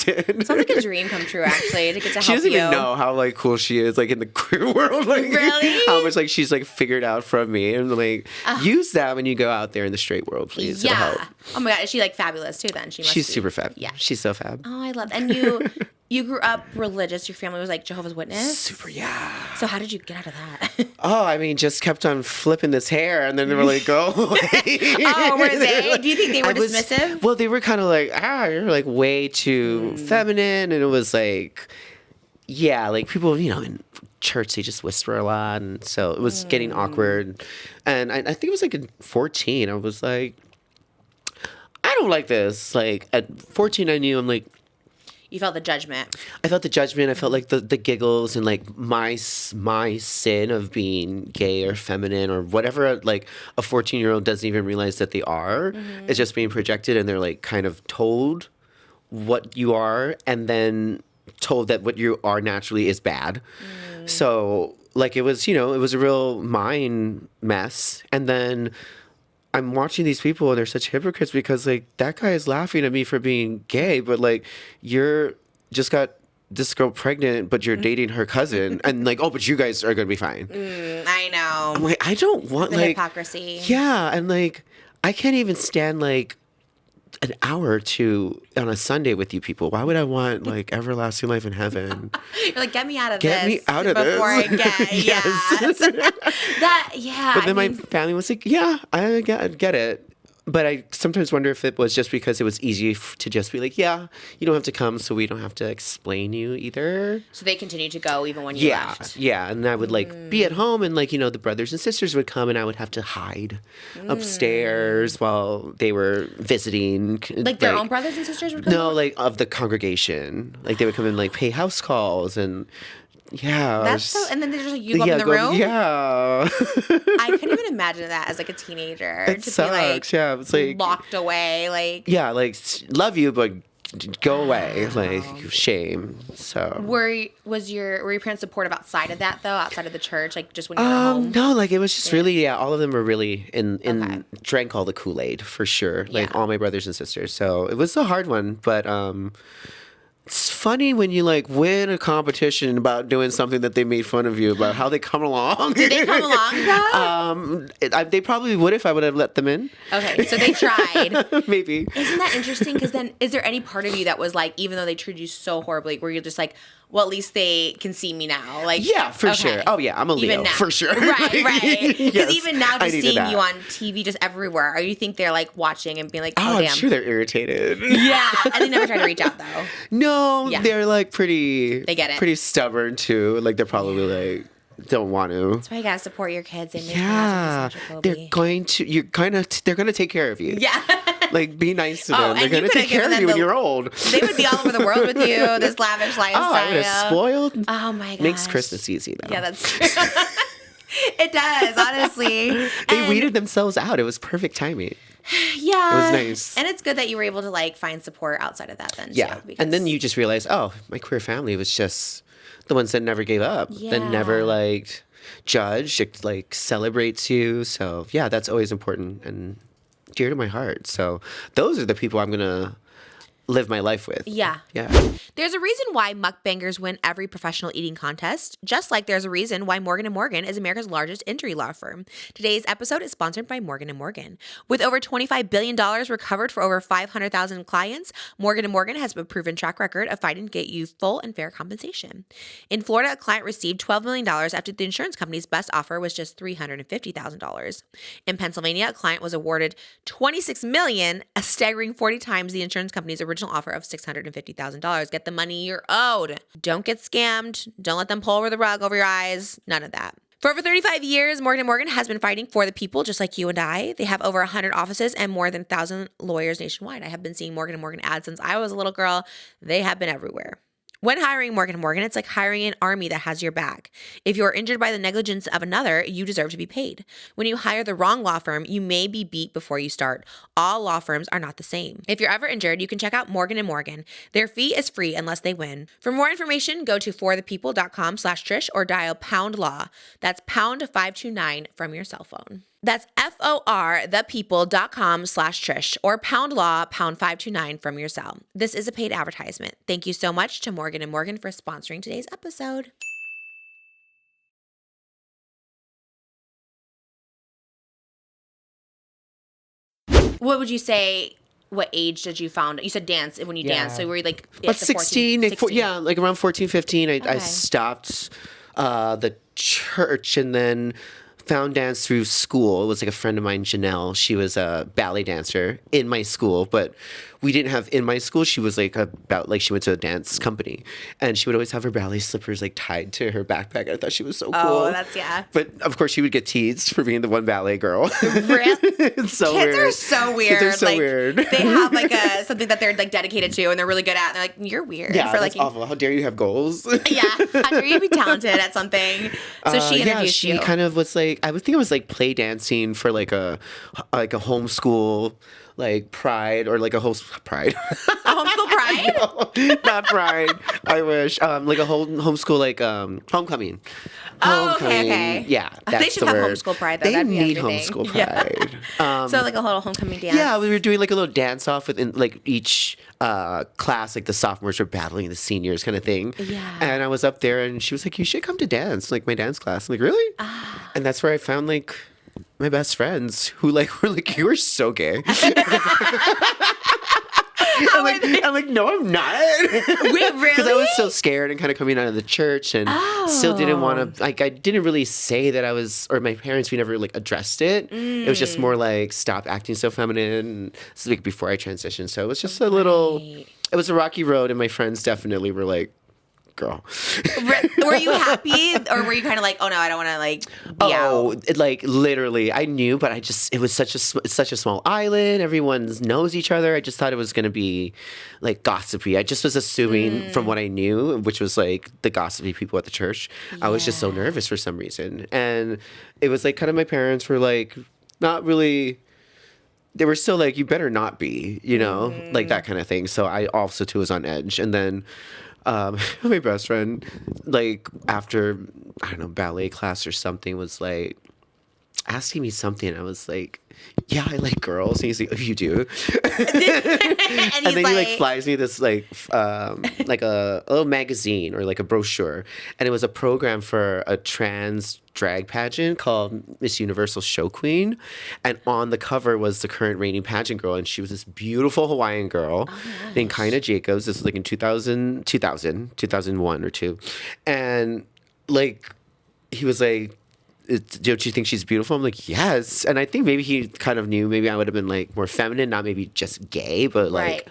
sounds like a dream come true. Actually, to get to help She doesn't you. even know how like cool she is like in the queer world. Like Really? how much like she's like figured out from me, and like use that when you go out there in the straight world, please. It'll help. Oh my God, is she like fabulous too? Then she's Super fab. Yeah. She's so fab. Oh, I love. And you grew up religious. Your family was like Jehovah's Witness. Super, yeah. So how did you get out of that? Oh, I mean, just kept on flipping this hair, and then they were like, "Go away." Oh, were they? Do you think they were dismissive? Well, they were kind of like, you're like way too feminine, and it was like, yeah, like people, in church they just whisper a lot, and so it was getting awkward. And I think it was like in 14, I was like, I don't like this. Like at 14, I knew I'm like. You felt the judgment. I felt the judgment. I felt like the giggles and like my sin of being gay or feminine or whatever. Like a 14-year-old doesn't even realize that they are. It's just being projected, and they're like kind of told what you are, and then told that what you are naturally is bad. So like it was a real mind mess. And then I'm watching these people, and they're such hypocrites because like that guy is laughing at me for being gay, but like you're just got this girl pregnant, but you're dating her cousin, and like, oh, but you guys are gonna be fine. I know. I'm like, I don't want The like hypocrisy. Yeah, and like I can't even stand like an hour or two on a Sunday with you people. Why would I want like everlasting life in heaven? You're like, get me out of Get this. me out of this. Before I get. Yes. But then my family was like, yeah, I get it. But I sometimes wonder if it was just because it was easy to just be like, yeah, you don't have to come, so we don't have to explain you either. So they continued to go even when you left. Yeah, and I would like be at home, and like the brothers and sisters would come, and I would have to hide upstairs while they were visiting. Like their own brothers and sisters would come? No, like of the congregation. Like they would come and like pay house calls, and yeah. That's so. And then they're just like, you go in the room. Yeah. I couldn't even imagine that as like a teenager It to sucks. be like, yeah, it's like locked away. Like, yeah, like love you, but go away. Like shame. So were your parents supportive outside of that though? Outside of the church, like just when you were home? No, like it was just really, all of them were really drank all the Kool-Aid for sure. Like all my brothers and sisters. So it was a hard one, but it's funny when you like win a competition about doing something that they made fun of you about, how they come along. Did they come along though? They probably would if I would have let them in. Okay, so they tried. Maybe. Isn't that interesting? Because then, is there any part of you that was like, even though they treated you so horribly, where you're just like, well, at least they can see me now? Like, yeah, for sure. Oh yeah, I'm a Leo, even now. for sure. Right. Because Yes, even now, I just needed seeing that. you on TV, just everywhere, or you think they're like watching and being like, Oh, oh I'm damn. sure they're irritated. Yeah, and they never try to reach out though. No, Yeah. they're like pretty. They get it. Pretty stubborn too. Like they're probably like don't want to. That's why you gotta support your kids. They make Yeah, Sasha Colby. they're going to. They're going to take care of you. Yeah. Like be nice to Oh, them. and They're you going to could've take care of given you them when you're old. They would be all over the world with you. This lavish lifestyle. Oh, I would have spoiled. Oh my gosh. Makes Christmas easy though. Yeah, that's true. It does, honestly. They weeded themselves out. It was perfect timing. Yeah. It was nice. And it's good that you were able to like find support outside of that then Yeah, too. Because and then you just realize, oh, my queer family was just the ones that never gave up, that Yeah. never like judged, it like celebrates you. So yeah, that's always important and dear to my heart. So those are the people I'm gonna live my life with. Yeah. Yeah. There's a reason why mukbangers win every professional eating contest, just like there's a reason why Morgan & Morgan is America's largest injury law firm. Today's episode is sponsored by Morgan & Morgan. With over $25 billion recovered for over 500,000 clients, Morgan & Morgan has a proven track record of fighting to get you full and fair compensation. In Florida, a client received $12 million after the insurance company's best offer was just $350,000. In Pennsylvania, a client was awarded $26 million, a staggering 40 times the insurance company's original offer of $650,000. Get the money you're owed. Don't get scammed. Don't let them pull over the rug over your eyes. None of that. For over 35 years, Morgan & Morgan has been fighting for the people just like you and I. They have over 100 offices and more than 1,000 lawyers nationwide. I have been seeing Morgan & Morgan ads since I was a little girl. They have been everywhere. When hiring Morgan & Morgan, it's like hiring an army that has your back. If you're injured by the negligence of another, you deserve to be paid. When you hire the wrong law firm, you may be beat before you start. All law firms are not the same. If you're ever injured, you can check out Morgan & Morgan. Their fee is free unless they win. For more information, go to forthepeople.com/Trish or dial #law. That's pound 529 from your cell phone. That's forthepeople.com/Trish or #law, pound 529 from your cell. This is a paid advertisement. Thank you so much to Morgan & Morgan for sponsoring today's episode. What would you say? What age did you found? You said dance when you danced. So were you like about 16, 16? Yeah, like around 14, 15. I stopped the church and then found dance through school. It was like a friend of mine, Janelle. She was a ballet dancer in my school, but we didn't have in my school. She was like she went to a dance company, and she would always have her ballet slippers like tied to her backpack. I thought she was so cool. Oh, that's yeah. But of course, she would get teased for being the one ballet girl. It's so Kids weird. are so weird. Kids are so like, weird. They have like something that they're like dedicated to and they're really good at. And they're like, you're weird. Yeah, for that's like awful. How dare you have goals? Yeah, how dare you be talented at something? So she introduced she you. kind of was like, I would think it was like play dancing for like a homeschool like pride or like a host pride. A homeschool pride? No, not pride. I wish like a homeschool like homecoming. Oh, okay. Yeah, that's they should the have word. homeschool pride though. They That'd be need everything. homeschool Yeah. pride. So like a little homecoming dance. Yeah, we were doing like a little dance off within like each class, like the sophomores were battling the seniors kind of thing. Yeah. And I was up there and she was like, you should come to dance, like my dance class. I'm like, really? And that's where I found like my best friends who like were like, you are so gay. I'm like, no, I'm not. Wait, really? Because I was so scared and kind of coming out of the church and still didn't want to, like, I didn't really say that I was, or my parents, we never, like, addressed it. It was just more like, stop acting so feminine. This is, like, before I transitioned. So it was just a little, it was a rocky road, and my friends definitely were like, girl. Were you happy, or were you kind of like, oh no, I don't want to like be out? Like literally, I knew, but it was such a small island. Everyone knows each other. I just thought it was gonna be like gossipy. I just was assuming from what I knew, which was like the gossipy people at the church. I was just so nervous for some reason, and it was like kind of my parents were like not really. They were still like, you better not be, like that kind of thing. So I also too was on edge, and then. My best friend, like after I don't know ballet class or something, was like asking me something. I was like, "Yeah, I like girls." And he's like, "Oh, you do?" and then he like flies me this like a little magazine or like a brochure, and it was a program for a trans drag pageant called Miss Universal Show Queen, and on the cover was the current reigning pageant girl, and she was this beautiful Hawaiian girl named Kaina Jacobs. This was like in 2001 or 2, and like he was like, don't you think she's beautiful? I'm like, yes. And I think maybe he kind of knew maybe I would have been like more feminine, not maybe just gay, but like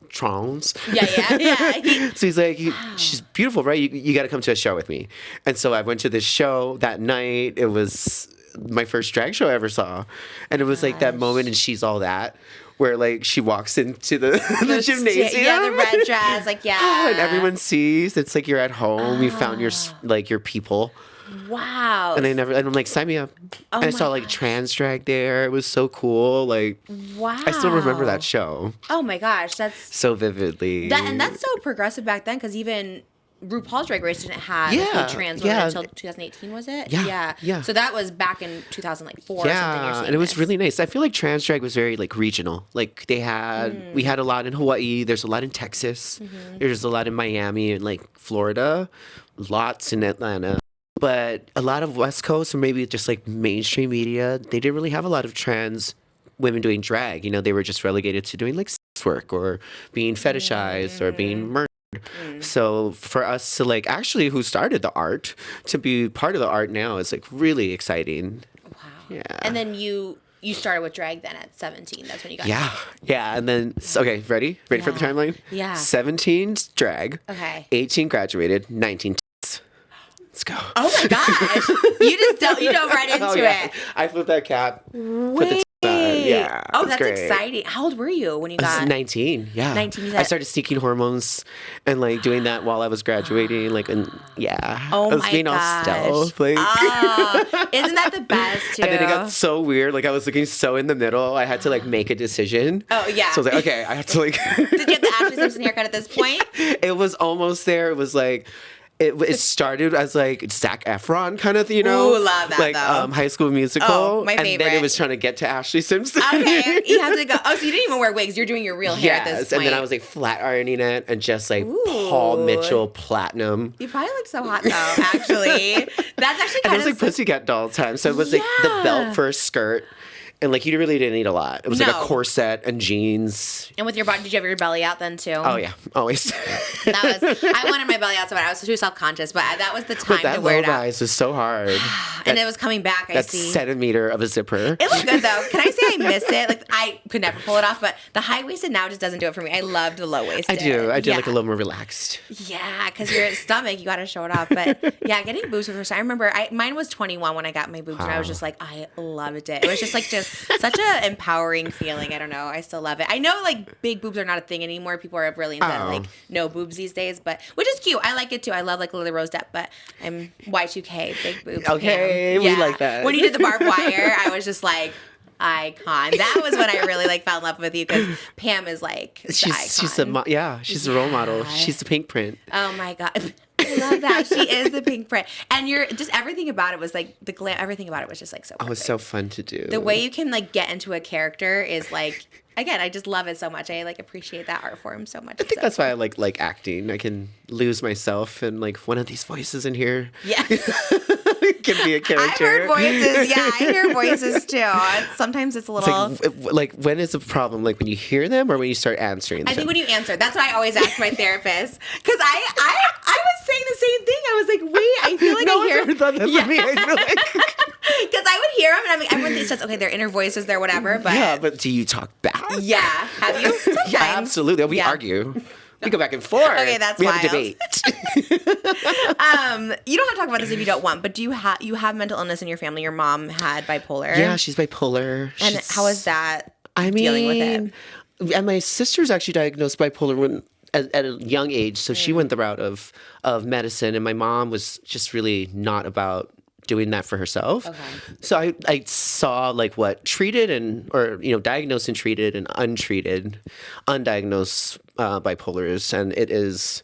trans. Yeah. So he's like, she's beautiful, right? You got to come to a show with me. And so I went to this show that night. It was my first drag show I ever saw. And it was like that moment in She's All That, where like she walks into the gymnasium. Yeah, the red dress, like and everyone sees. It's like you're at home. You found your people. Wow. And I'm like, sign me up. And I saw like trans drag there. It was so cool. Like, wow. I still remember that show. Oh my gosh, that's so vividly. and that's so progressive back then, because even RuPaul's Drag Race didn't have Yeah, a trans yeah. woman until 2018, was it? Yeah, yeah. So that was back in 2004 or something. Yeah, and it was really nice. I feel like trans drag was very like regional. Like we had a lot in Hawaii. There's a lot in Texas. There's a lot in Miami and like Florida. Lots in Atlanta. But a lot of West Coast or maybe just like mainstream media, they didn't really have a lot of trans women doing drag. You know, they were just relegated to doing like sex work or being fetishized or being murdered. So for us to like actually who started the art to be part of the art now is like really exciting. Wow. Yeah. And then you started with drag then at 17. That's when you got Yeah. And then, okay, ready for the timeline? Yeah. 17 drag. Okay. 18 graduated, 19 tits. Let's go. Oh my gosh. You dove right into it. I flipped that cap. Wait. Yeah. Oh, it was that's great. exciting. How old were you when you I was got 19, yeah. 19, you I said- started sneaking hormones and like doing that while I was graduating, like, and yeah. Oh I was my being gosh. all stealth, like. Isn't that the best too? And then it got so weird. Like I was looking so in the middle. I had to like make a decision. Oh, yeah. So I was like, okay, I have to like. Did you have the Ashley Simpson haircut at this point? It was almost there. It was like. It started as like Zac Efron kind of, you know, Ooh, love that, like though. High School Musical. Oh, my And then favorite. it was trying to get to Ashley Simpson. Okay, you have to go. Oh, so you didn't even wear wigs. You're doing your real hair at this Yes, point. and then I was like flat ironing it and just like Ooh. Paul Mitchell platinum. You probably look so hot though. Actually, that's actually And kind it was of like Pussycat Doll time. So it was like the Yeah. belt for a skirt. And like you really didn't need a lot. It was like a No. corset and jeans. And with your body, did you have your belly out then too? Oh yeah, always. That was. I wanted my belly out so bad. I was too self conscious, but that was the time But that to wear low it out. rise was so hard. And it was coming back. I That see. centimeter of a zipper. It looked good though. Can I say I miss it? Like I could never pull it off, but the high waisted now just doesn't do it for me. I loved the low waisted. I do like a little more relaxed. Yeah, because your stomach, you got to show it off. But yeah, getting boobs for the first time. I remember mine was 21 when I got my boobs, and I was just like, I loved it. It was just like such a empowering feeling. I don't know. I still love it. I know like big boobs are not a thing anymore. People are really into like no boobs these days, but which is cute. I like it too. I love like Lily Rose Depp, but I'm Y2K, big boobs. Okay, Pam. we like that. When you did the barbed wire, I was just like, icon. That was when I really like fell in love with you because Pam is like the icon. She's a role model. She's the pink print. Oh my god. I love that. She is the pink print. And you're just everything about it was like the glam, everything about it was just like so perfect. Oh, it's so fun to do. The way you can like get into a character is like again, I just love it so much. I like appreciate that art form so much. I think that's why I like acting. I can lose myself in like one of these voices in here. Yeah. Can be a character. I've heard voices. Yeah, I hear voices too. Sometimes it's a little. It's like when is the problem? Like when you hear them or when you start answering them? I think when you answer, that's what I always ask my therapist. Because I was saying the same thing. I was like, wait, I feel like no I one's hear. ever done that for me. I feel like. Because I would hear them and I'm like, everyone thinks just okay, their inner voices, they're whatever. But Yeah, but do you talk back? yeah, have you? Sometimes. Yeah, absolutely. We Yeah. argue. We go back and forth. Okay, that's we have a wild. debate. You don't have to talk about this if you don't want, but do you have mental illness in your family? Your mom had bipolar. Yeah, she's bipolar. And how is that? I mean, dealing with it? And my sister's actually diagnosed bipolar when at a young age, so she went the route of medicine, and my mom was just really not about doing that for herself. Okay. So I saw like what treated or diagnosed and treated and untreated, undiagnosed bipolars, and it is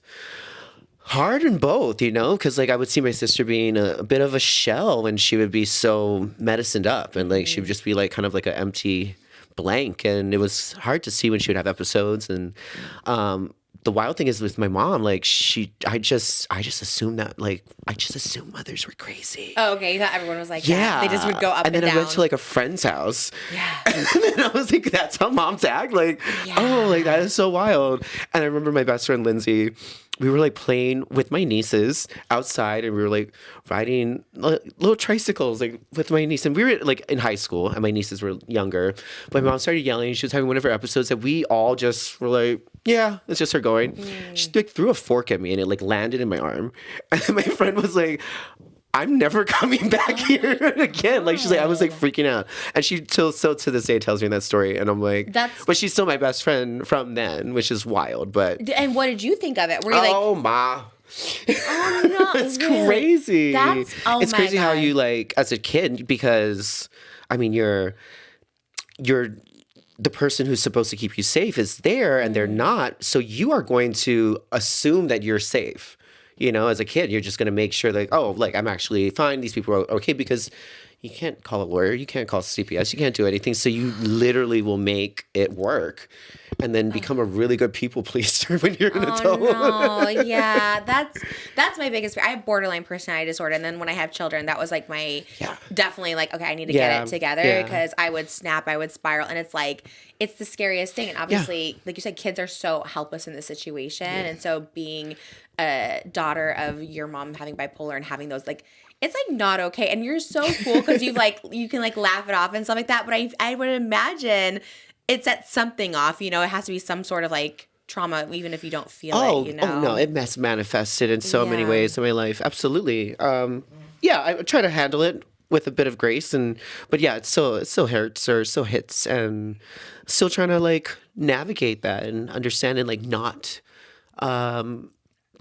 hard in both, because like I would see my sister being a bit of a shell when she would be so medicined up, and like she would just be like kind of like an empty blank, and it was hard to see when she would have episodes. And the wild thing is with my mom, like I just assumed that I just assumed mothers were crazy. Oh, okay. You thought everyone was like, Yeah. that. They just would go up and then down. I went to like a friend's house. Yeah. And then I was like, that's how moms act? Like, oh, like that is so wild. And I remember my best friend, Lindsay, we were like playing with my nieces outside, and we were like riding little tricycles like with my niece. And we were like in high school, and my nieces were younger. But my mom started yelling. She was having one of her episodes that we all just were like, yeah, it's just her going. She like threw a fork at me, and it like landed in my arm. And my friend was like, I'm never coming back here again. Like, she's like, I was like freaking out. And she still to this day tells me that story. And I'm like, but she's still my best friend from then, which is wild. But And what did you think of it? Were you like, oh my. oh no, It's really? crazy. It's my crazy how you like as a kid, because I mean you're the person who's supposed to keep you safe is there, and they're not. So you are going to assume that you're safe. You know, as a kid, you're just going to make sure like, oh, like I'm actually fine. These people are okay, because you can't call a lawyer. You can't call CPS. You can't do anything. So you literally will make it work and then become a really good people pleaser when you're an adult. No, yeah, that's my biggest fear. I have borderline personality disorder, and then when I have children, that was like my definitely like, okay, I need to get it together, because I would snap, I would spiral, and it's like it's the scariest thing. And obviously, like you said, kids are so helpless in this situation, and so being a daughter of your mom having bipolar and having those like. It's like not okay, and you're so cool because you can like laugh it off and stuff like that. But I would imagine it sets something off. You know, it has to be some sort of like trauma, even if you don't feel it. You know? Oh no, it manifested in so many ways in my life. Absolutely. I try to handle it with a bit of grace, but yeah, it still hurts or still hits, and still trying to like navigate that and understand and like not.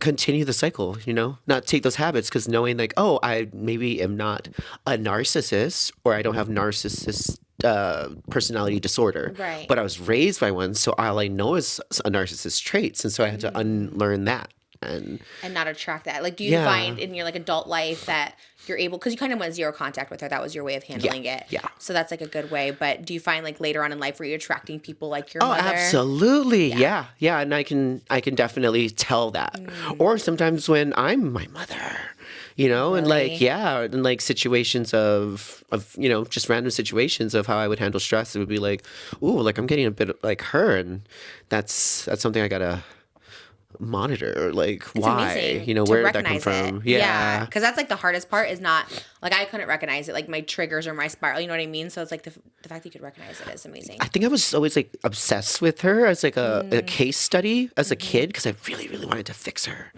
Continue the cycle, you know, not take those habits, because knowing like, oh, I maybe am not a narcissist, or I don't have narcissist personality disorder, right? But I was raised by one, so all I know is a narcissist traits, and so I had to unlearn that and not attract that. Like, do you find in your like adult life that you're able, because you kind of went zero contact with her, that was your way of handling it. Yeah. So that's like a good way. But do you find like later on in life where you're attracting people like your mother? Oh, absolutely. Yeah. And I can definitely tell that. Or sometimes when I'm my mother, you know, and like, and like situations of, you know, just random situations of how I would handle stress. It would be like, ooh, like I'm getting a bit like her. And that's something I gotta monitor, like it's why amazing you know where did that come from. Because that's like the hardest part is not like I couldn't recognize it, like my triggers or my spiral, you know what I mean? So it's like the fact that you could recognize it is amazing. I think I was always like obsessed with her as like a case study as a kid, because I really wanted to fix her.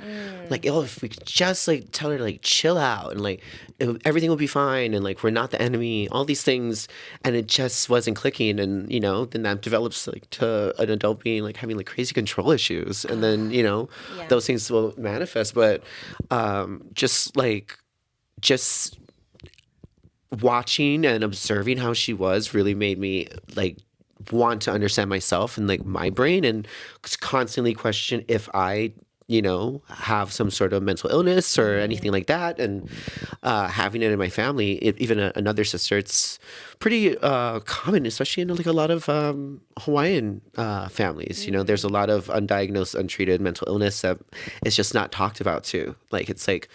Like, oh, if we could just like tell her to like chill out and like everything will be fine, and like we're not the enemy, all these things, and it just wasn't clicking. And you know, then that develops like to an adult being like having like crazy control issues, and then you know those things will manifest. But just watching and observing how she was really made me like want to understand myself and like my brain, and constantly question if I, you know, have some sort of mental illness or anything like that. And having it in my family, even another sister, it's pretty common, especially in like a lot of Hawaiian families. You know, there's a lot of undiagnosed, untreated mental illness that is just not talked about too. Like it's like,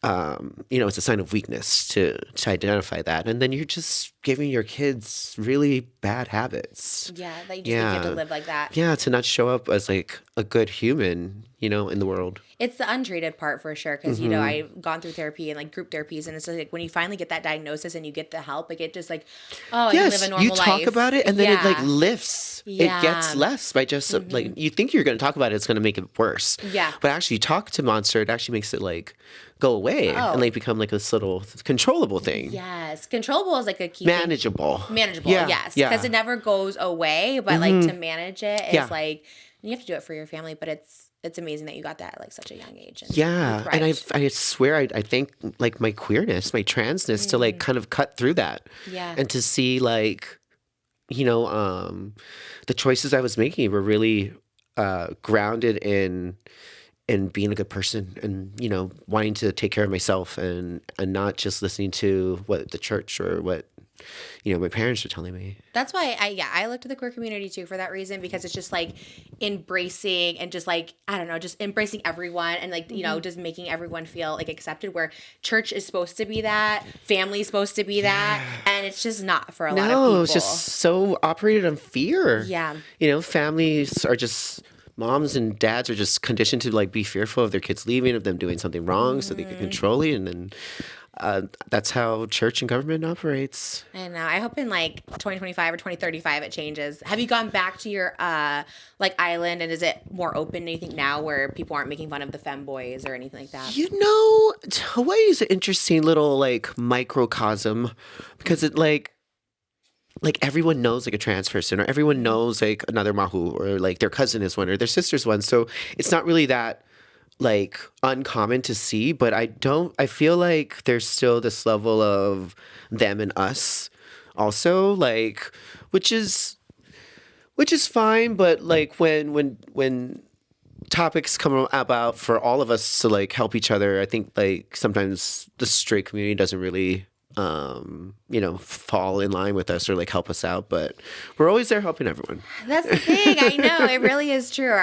you know, it's a sign of weakness to identify that. And then you're just giving your kids really bad habits. Yeah, that you just think you have to live like that. Yeah, to not show up as like a good human, you know, in the world. It's the untreated part for sure, because, you know, I've gone through therapy and like group therapies, and it's like when you finally get that diagnosis and you get the help, like it just like, oh, I can live a normal life. You talk about it, and then it like lifts. It gets less by just like, you think you're going to talk about it, it's going to make it worse. Yeah. But actually, you talk to Monster, it actually makes it like go away and like become like this little controllable thing. Yes. Controllable is like a key Manageable. thing. Manageable, yes. Because it never goes away, but like to manage it is like, you have to do it for your family, but it's amazing that you got that at like such a young age. And and I swear I think like my queerness, my transness to like kind of cut through that. Yeah. And to see like, you know, the choices I was making were really grounded in being a good person, and you know, wanting to take care of myself, and not just listening to what the church or what, you know, my parents are telling me. That's why I look to the queer community too for that reason, because it's just like embracing and just like, I don't know, just embracing everyone, and like, you know, just making everyone feel like accepted, where church is supposed to be that, family is supposed to be that, and it's just not for a lot of people. No, it's just so operated on fear. Yeah. You know, families are just, moms and dads are just conditioned to like be fearful of their kids leaving, of them doing something wrong, so they can control it, and then that's how church and government operates. I know. I hope in like 2025 or 2035 it changes. Have you gone back to your like island, and is it more open, do you think, now, where people aren't making fun of the femboys or anything like that? You know, Hawaii is an interesting little like microcosm, because it like everyone knows like a trans person, or everyone knows like another mahu, or like their cousin is one, or their sister's one. So it's not really that like uncommon to see, but I feel like there's still this level of them and us also, like, which is fine. But like when topics come about for all of us to like help each other. I think like sometimes the straight community doesn't really fall in line with us or like help us out, but we're always there helping everyone. That's the thing. I know it really is true.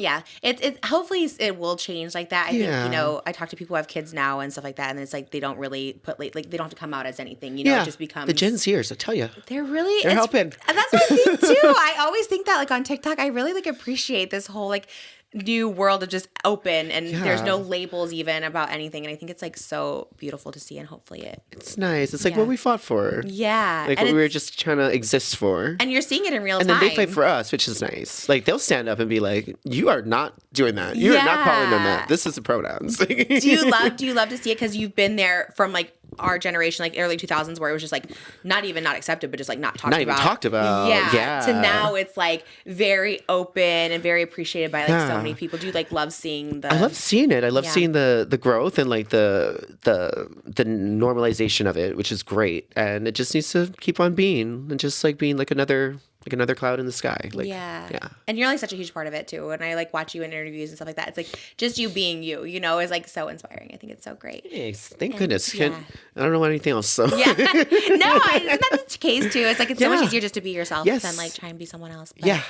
It hopefully it will change like that. I think, I talk to people who have kids now and stuff like that, and it's like they don't really put like they don't have to come out as anything, it just becomes the Gen Zers, I tell you. They're helping. And that's what I think too. I always think that like on TikTok, I really like appreciate this whole like new world of just open and there's no labels even about anything, and I think it's like so beautiful to see, and hopefully it's nice. It's like what we fought for. Like what we were just trying to exist for, and you're seeing it in real time, and then they fight for us, which is nice. Like they'll stand up and be like, you are not doing that, you are not calling them that, this is the pronouns. Do you love to see it because you've been there from like our generation, like early 2000s, where it was just like not accepted, but just like not talked about. Yeah. To now it's like very open and very appreciated by like so many people. Do you like love seeing I love seeing it. I love seeing the growth and like the normalization of it, which is great. And it just needs to keep on being and just like being like another cloud in the sky. Like, and you're like such a huge part of it too. And I like watch you in interviews and stuff like that. It's like just you being you, is like so inspiring. I think it's so great. Thanks. Thank goodness. I don't know anything else. So no, isn't that the case too? It's like it's so much easier just to be yourself than like try and be someone else. But,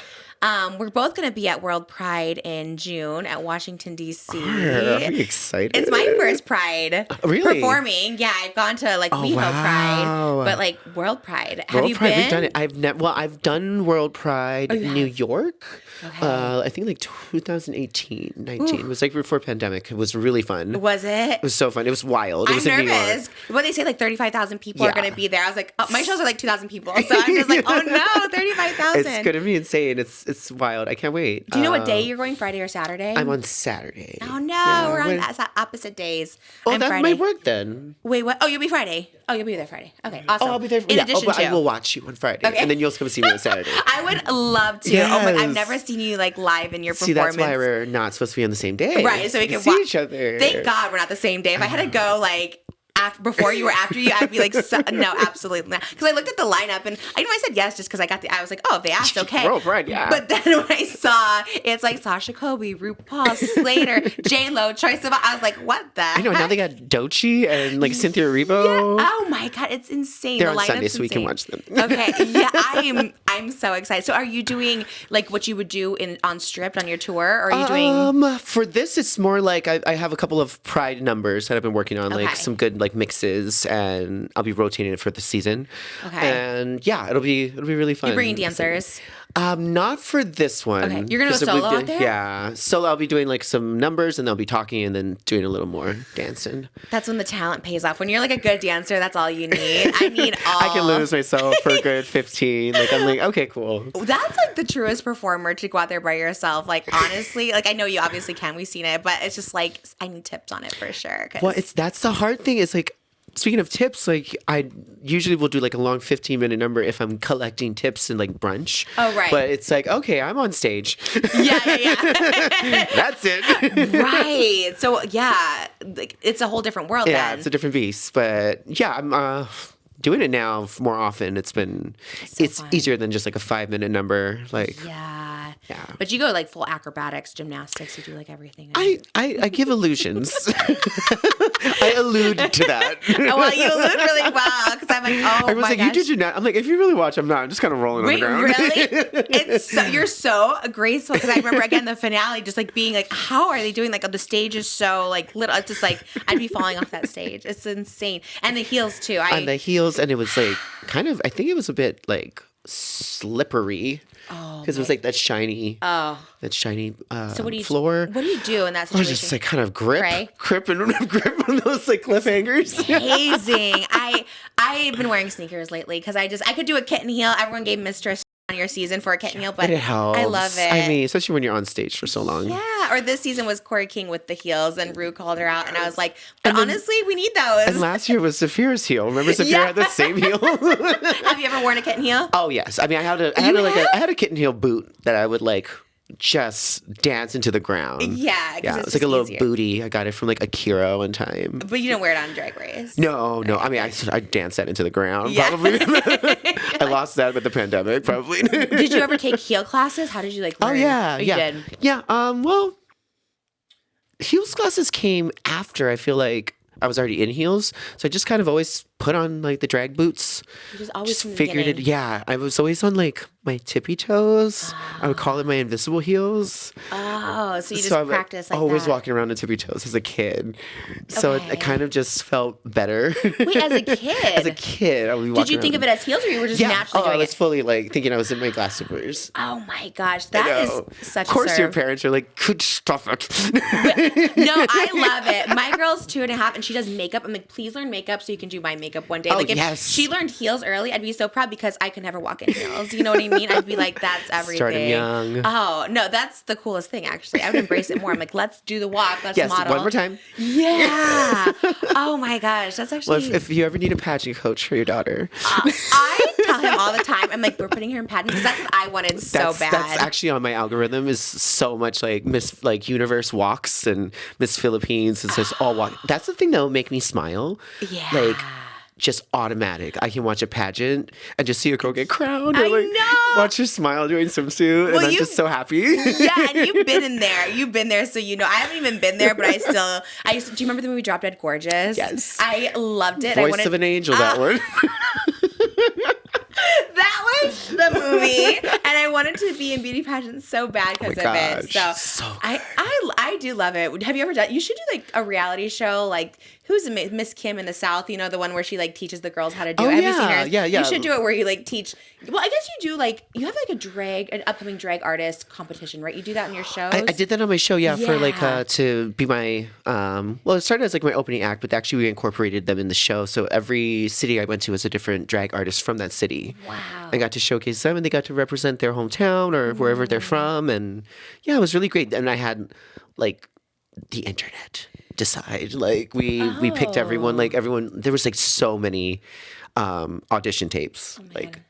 we're both going to be at World Pride in June at Washington, D.C. I'm excited. It's my first Pride performing. Yeah, I've gone to like WeHo Pride, but like World Pride. Have you been? We've done it. I've done World Pride in New York. Okay. I think like 2018, 19. It was like before pandemic. It was really fun. Was it? It was so fun. It was wild. It was nervous. in New York. When they say like 35,000 people are going to be there, I was like, my shows are like 2,000 people. So I'm just like, oh no, 35,000. It's going to be insane. It's wild. I can't wait. Do you know what day you're going? Friday or Saturday? I'm on Saturday. Oh no, we're on opposite days. Oh, that might work then. Wait, what? Oh, you'll be Friday. Oh, you'll be there Friday. Okay, awesome. Oh, I'll be there. In addition to, I will watch you on Friday, and then you'll come see me on Saturday. I would love to. Yes. Oh my, I've never seen you like live in your performance. See, that's why we're not supposed to be on the same day, right? So we can see each other. Thank God we're not the same day. If I had to go like before you or after you, I'd be like, no, absolutely not. Because I looked at the lineup and I said yes just because I was like, oh, if they asked, okay. Right, yeah. But then when I saw it's like Sasha Colby, RuPaul, Slater, J-Lo, Troye Sivan, I was like, what the I know, now they got Doechii and like Cynthia Erivo. Yeah. Oh my God, it's insane. They're on Sunday, so we can watch them. Okay, yeah, I'm so excited. So are you doing like what you would do on Stripped on your tour? Or are you doing... For this, it's more like I have a couple of Pride numbers that I've been working on, like some good like mixes, and I'll be rotating it for the season. Okay. And yeah, it'll be really fun. You're bringing dancers? Not for this one. Okay. You're gonna go solo out there? Yeah, solo. I'll be doing like some numbers, and they'll be talking, and then doing a little more dancing. That's when the talent pays off. When you're like a good dancer, that's all you need. I need all. I can lose myself for a good 15. Like I'm like, okay, cool. That's like the truest performer to go out there by yourself. Like honestly, like I know you obviously can. We've seen it, but it's just like I need tips on it for sure. Well, that's the hard thing. Is like. Speaking of tips, like I usually will do like a long 15-minute number if I'm collecting tips in like brunch. Oh, right. But it's like, okay, I'm on stage. Yeah. That's it. Right. So yeah, like, it's a whole different world. Yeah, then. It's a different beast. But yeah, I'm doing it now more often. It's easier than just like a 5-minute number. Like yeah. But you go like full acrobatics, gymnastics. You do like everything. I give illusions. I allude to that. Well, you allude really well because I'm like, oh I was my like, gosh. you do gymnastics. I'm like, if you really watch, I'm not. I'm just kind of rolling on the ground. Really? You're so graceful because I remember again the finale, just like being like, how are they doing? Like the stage is so like little. It's just like I'd be falling off that stage. It's insane, and the heels too. And the heels, and it was like kind of. I think it was a bit like slippery. Because it was like that shiny so what do you floor. What do you do in that situation? I just like kind of grip on those like cliffhangers. Hazing. I've been wearing sneakers lately because I could do a kitten heel. Everyone gave Mistress on your season for a kitten heel, but it helps. I love it. I mean, especially when you're on stage for so long. Yeah. Or this season was Corey King with the heels, and Rue called her out, and I was like, but honestly, we need those. And last year was Saphira's heel. Remember Saphira had the same heel? Have you ever worn a kitten heel? Oh yes. I mean, I had a kitten heel boot that I would like just dance into the ground. Yeah, 'cause yeah. it's It's like a just little easier. booty. I got it from like Akira one time. But you don't wear it on Drag Race. No. I mean, I danced that into the ground. Yeah. Probably. I lost that with the pandemic. Probably. Did you ever take heel classes? How did you like? Oh learn? yeah, you yeah, did? yeah. Well, heels classes came after. I feel like I was already in heels, so I just kind of always put on like the drag boots. You just always from the figured it. beginning. Yeah, I was always on like my tippy toes. I would call it my invisible heels. Oh, so you just So I'm practice like always that. walking around on tippy toes as a kid. So Okay. it kind of just felt better. Wait, as a kid? As a kid, I would be Did walking you think around. of it as heels, or you were just Yeah. naturally Oh, I doing was it? fully like thinking I was in my glass slippers. Oh my gosh, that is such Of course, a your serve. parents are like, could stop it. No, I love it. My girl's 2.5, and she does makeup. I'm like, please learn makeup so you can do my makeup one day. Oh, Like, if yes. she learned heels early, I'd be so proud because I could never walk in heels. You know what I mean? I'd be like, that's everything. Start 'em young. Oh no, that's the coolest thing. Actually, I would embrace it more. I'm like, let's do the walk. Let's Yes, model one more time. Yeah. Oh my gosh, that's Well, actually. if you ever need a pageant coach for your daughter, I tell him all the time. I'm like, we're putting her in pageant because that's what I wanted so bad. That's actually on my algorithm. Is so much like Miss like Universe walks and Miss Philippines. It's just all walk. That's the thing that will make me smile. Yeah. Like just automatic. I can watch a pageant and just see a girl get crowned. Or I like know. watch her smile doing swimsuit, Well, and I'm you- just so happy. Yeah, and you've been in there. You've been there, so you know. I haven't even been there, but I used to, do you remember the movie Drop Dead Gorgeous? Yes. I loved it. Voice of an angel. That one. That was the movie, and I wanted to be in beauty pageants so bad because of it. gosh, So, so I do love it. Have you ever done? You should do like a reality show, like who's Miss Kim in the South? You know, the one where she like teaches the girls how to do Oh, it. Have you seen yeah, her? yeah. You should do it where you like teach. Well, I guess you do like you have like an upcoming drag artist competition, right? You do that in your shows. I did that on my show, yeah, for like Yeah. to be my well, it started as like my opening act, but actually we incorporated them in the show. So every city I went to was a different drag artist from that city. Wow. I got to showcase them, and they got to represent their hometown or wherever they're from, and yeah, it was really great. And I had like the internet decide, like we picked everyone, like everyone. There was like so many audition tapes, like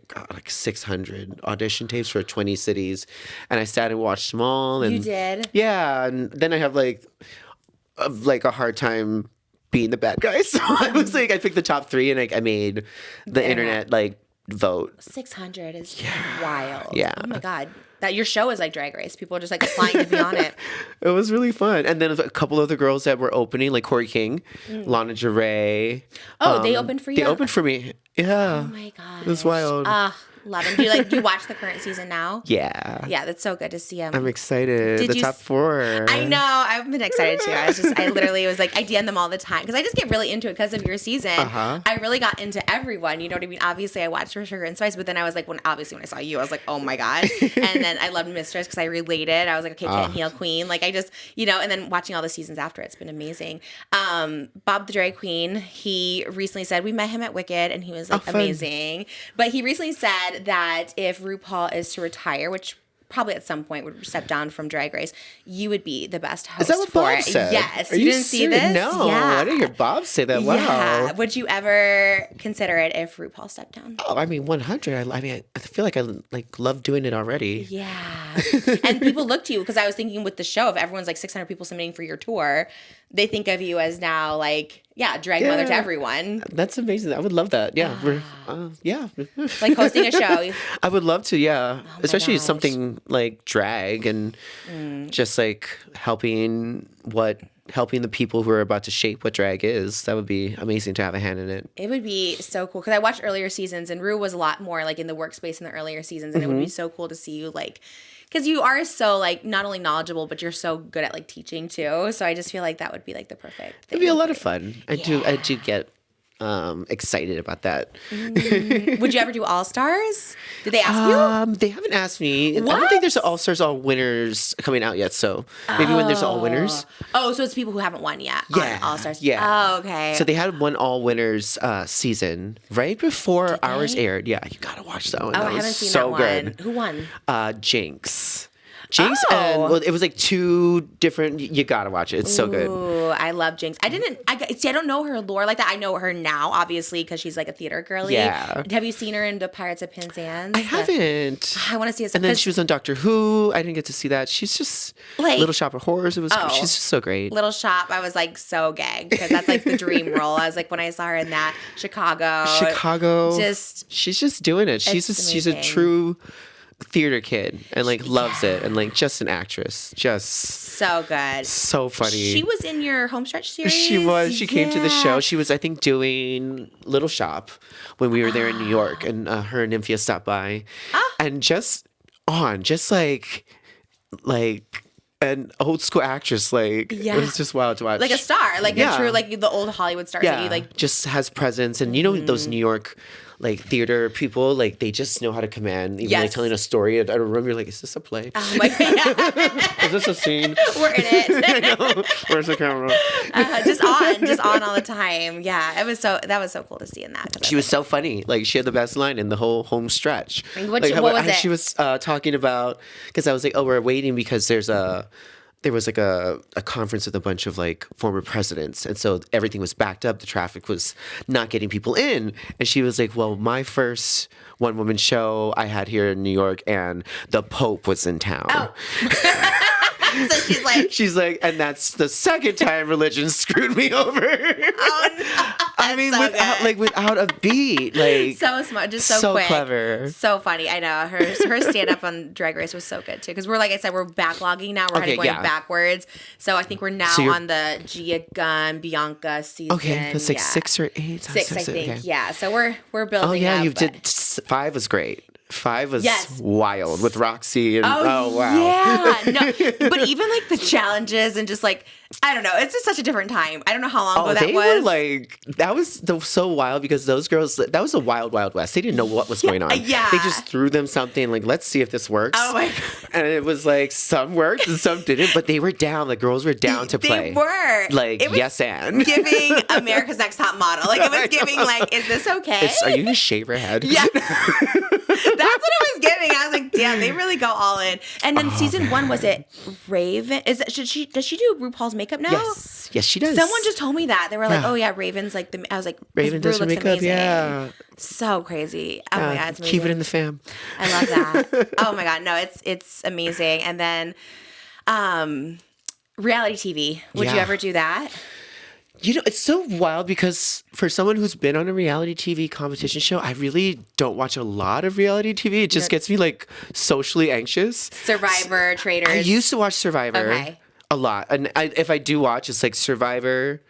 God, like 600 audition tapes for 20 cities, and I sat and watched them all. And You did? yeah. And then I have like a hard time being the bad guy, so I was like, I picked the top 3, and like I made the internet like vote. 600 is wild. Yeah. Oh my God. That your show is like Drag Race. People are just like applying to be on it. It was really fun. And then a couple of the girls that were opening, like Corey King, Lana Jarre. Oh, they opened for you? They opened for me. Yeah. Oh my God. It was wild. Love them. Do you watch the current season now? Yeah. Yeah, that's so good to see them. I'm excited. Did The you top 4. I know. I've been excited too. I literally was like, I DM them all the time because I just get really into it because of your season. I really got into everyone. You know what I mean? Obviously, I watched for Sugar and Spice, but then I was like, when I saw you, I was like, oh my God. And then I loved Mistress because I related. I was like, okay, Kit and Heel Queen. Like I just, and then watching all the seasons after, it's been amazing. Bob the Drag Queen, he recently said, we met him at Wicked and he was like fun. amazing. But he recently said that if RuPaul is to retire, which probably at some point would step down from Drag Race, you would be the best host Is that what for Bob it. said? Yes. Are You didn't see serious? this? No. Yeah. I didn't hear Bob say that. Wow. Yeah. Would you ever consider it if RuPaul stepped down? Oh, I mean, 100. I mean, I feel like I love doing it already. Yeah. And people look to you because I was thinking with the show, if everyone's like 600 people submitting for your tour, they think of you as now like, drag mother to everyone. That's amazing. I would love that. Yeah. Yeah. Like hosting a show. I would love to, yeah. Especially gosh. something like drag and just like helping the people who are about to shape what drag is. That would be amazing to have a hand in it. It would be so cool because I watched earlier seasons and Rue was a lot more like in the workspace in the earlier seasons, and it would be so cool to see you like, because you are so like not only knowledgeable but you're so good at like teaching too. So I just feel like that would be like the perfect thing. It'd be a lot of fun. I do get excited about that. Would you ever do All Stars? Did they ask you? They haven't asked me. I What? don't think there's an All Stars All Winners coming out yet. So maybe when there's All Winners. Oh, so it's people who haven't won yet. Yeah, All Stars. yeah. Oh, okay. So they had one All Winners season right before ours aired. Yeah, you gotta watch that one. Oh, That I was haven't seen so that one. good. Who won? Jinx. And well, it was like 2 different. You gotta watch it. It's so good. Ooh. I love Jinx. I don't know her lore like that. I know her now, obviously, because she's like a theater girly. Yeah. Have you seen her in the Pirates of Penzance? I haven't. I want to see it. And then she was on Doctor Who. I didn't get to see that. She's just Like- Little Shop of Horrors. She's just so great. Little Shop, I was like so gagged because that's like the dream role. I was like, when I saw her in that Chicago. She's just doing it. She's a amazing. true theater kid and like loves it and like just an actress. Just so good. so funny. She was in your Homestretch series. She was. She came to the Yeah. show. She was, I think, doing Little Shop when we were there in New York, and her and Nymphia stopped by, and just like an old school actress. Like it was just wild to watch. Like a star, like a true, like the old Hollywood stars that you like. just has presence, and you know those New York like theater people, like they just know how to command. Even like telling a story at a room, you're like, is this a play? Oh my God. Is this a scene? We're in it. I know. Where's the camera? Just on all the time. Yeah, that was so cool to see in that. She was so funny. Like she had the best line in the whole home stretch. What Like, was it? She was talking about, because I was like, oh, we're waiting because there was like a conference with a bunch of like former presidents. And so everything was backed up. The traffic was not getting people in. And she was like, well, my first one-woman show I had here in New York, and the Pope was in town. Oh. So she's like, and that's the second time religion screwed me over. oh no. I mean, so without a beat, like so smart, just so quick, clever, so funny. I know her stand up on Drag Race was so good too, because we're, like I said, we're backlogging now. We're kind of going backwards. So I think we're now on the Gia Gunn Bianca season. Okay, that's like 6 or 8. Six, I think. Okay. Yeah, so we're building. Oh yeah, up, you did 5 was great. 5 was wild with Roxy and oh wow. Yeah, no, but even like the challenges and just like, I don't know, it's just such a different time. I don't know how long ago that they was. Were like, that was so wild because those girls, that was a wild west. They didn't know what was going on. Yeah. They just threw them something like, let's see if this works. Oh my God. And it was like, some worked and some didn't, but they were down. The girls were down to play. They were. Like, it was yes and. giving America's Next Top Model. Like, it was giving like, is this okay? Are you going to shave her head? Yeah. That's what it was giving. I was like, damn, they really go all in. And then season 1, was it Raven? Does she do RuPaul's makeup now? Yes, she does. Someone just told me that. They were like, oh yeah, Raven's like I was like, Raven does her looks makeup, amazing. yeah. So crazy. Oh my God, it's amazing. Keep it in the fam. I love that. Oh my God, no, it's amazing. And then reality TV. Would you ever do that? You know, it's so wild because for someone who's been on a reality TV competition show, I really don't watch a lot of reality TV. It just gets me like socially anxious. Survivor, Traitors. I used to watch Survivor a lot. And if I do watch, it's like Survivor,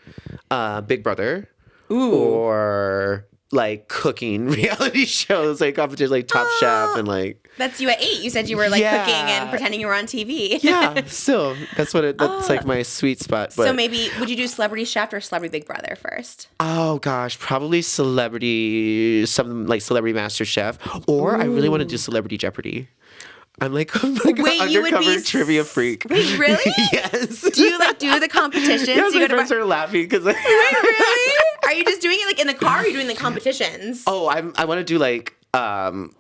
Big Brother, or like cooking reality shows, like competition, like Top Chef and like. That's you at 8. You said you were like cooking and pretending you were on TV. Yeah, still. That's like my sweet spot. But, so maybe, would you do Celebrity Chef or Celebrity Big Brother first? Oh gosh, probably something like Celebrity Master Chef, or I really want to do Celebrity Jeopardy. I'm like an undercover trivia freak. Wait, really? Yes. Do you like do the competitions? Yeah, you my friends are laughing because. Wait, really? Are you just doing it like in the car? Or are you doing the competitions? Oh, I want to do like on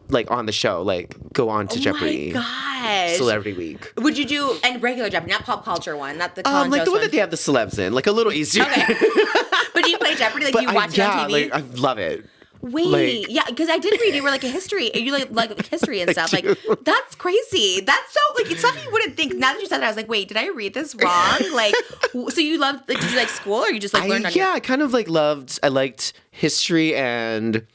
the show, like go on to Jeopardy. Oh my gosh. Celebrity Week. Would you do and regular Jeopardy, not pop culture one, not the Colin like Jost the one one. that they have the celebs in, like a little easier. Okay. But do you play Jeopardy? Like, do you watch it on TV? Like, I love it. Wait, yeah, because I did read you were like a history, you like history and stuff. Like, that's crazy. That's so like it's stuff you wouldn't think. Now that you said that, I was like, wait, did I read this wrong? Like, so you loved? Like, did you like school or you just like learned? I kind of like I liked history and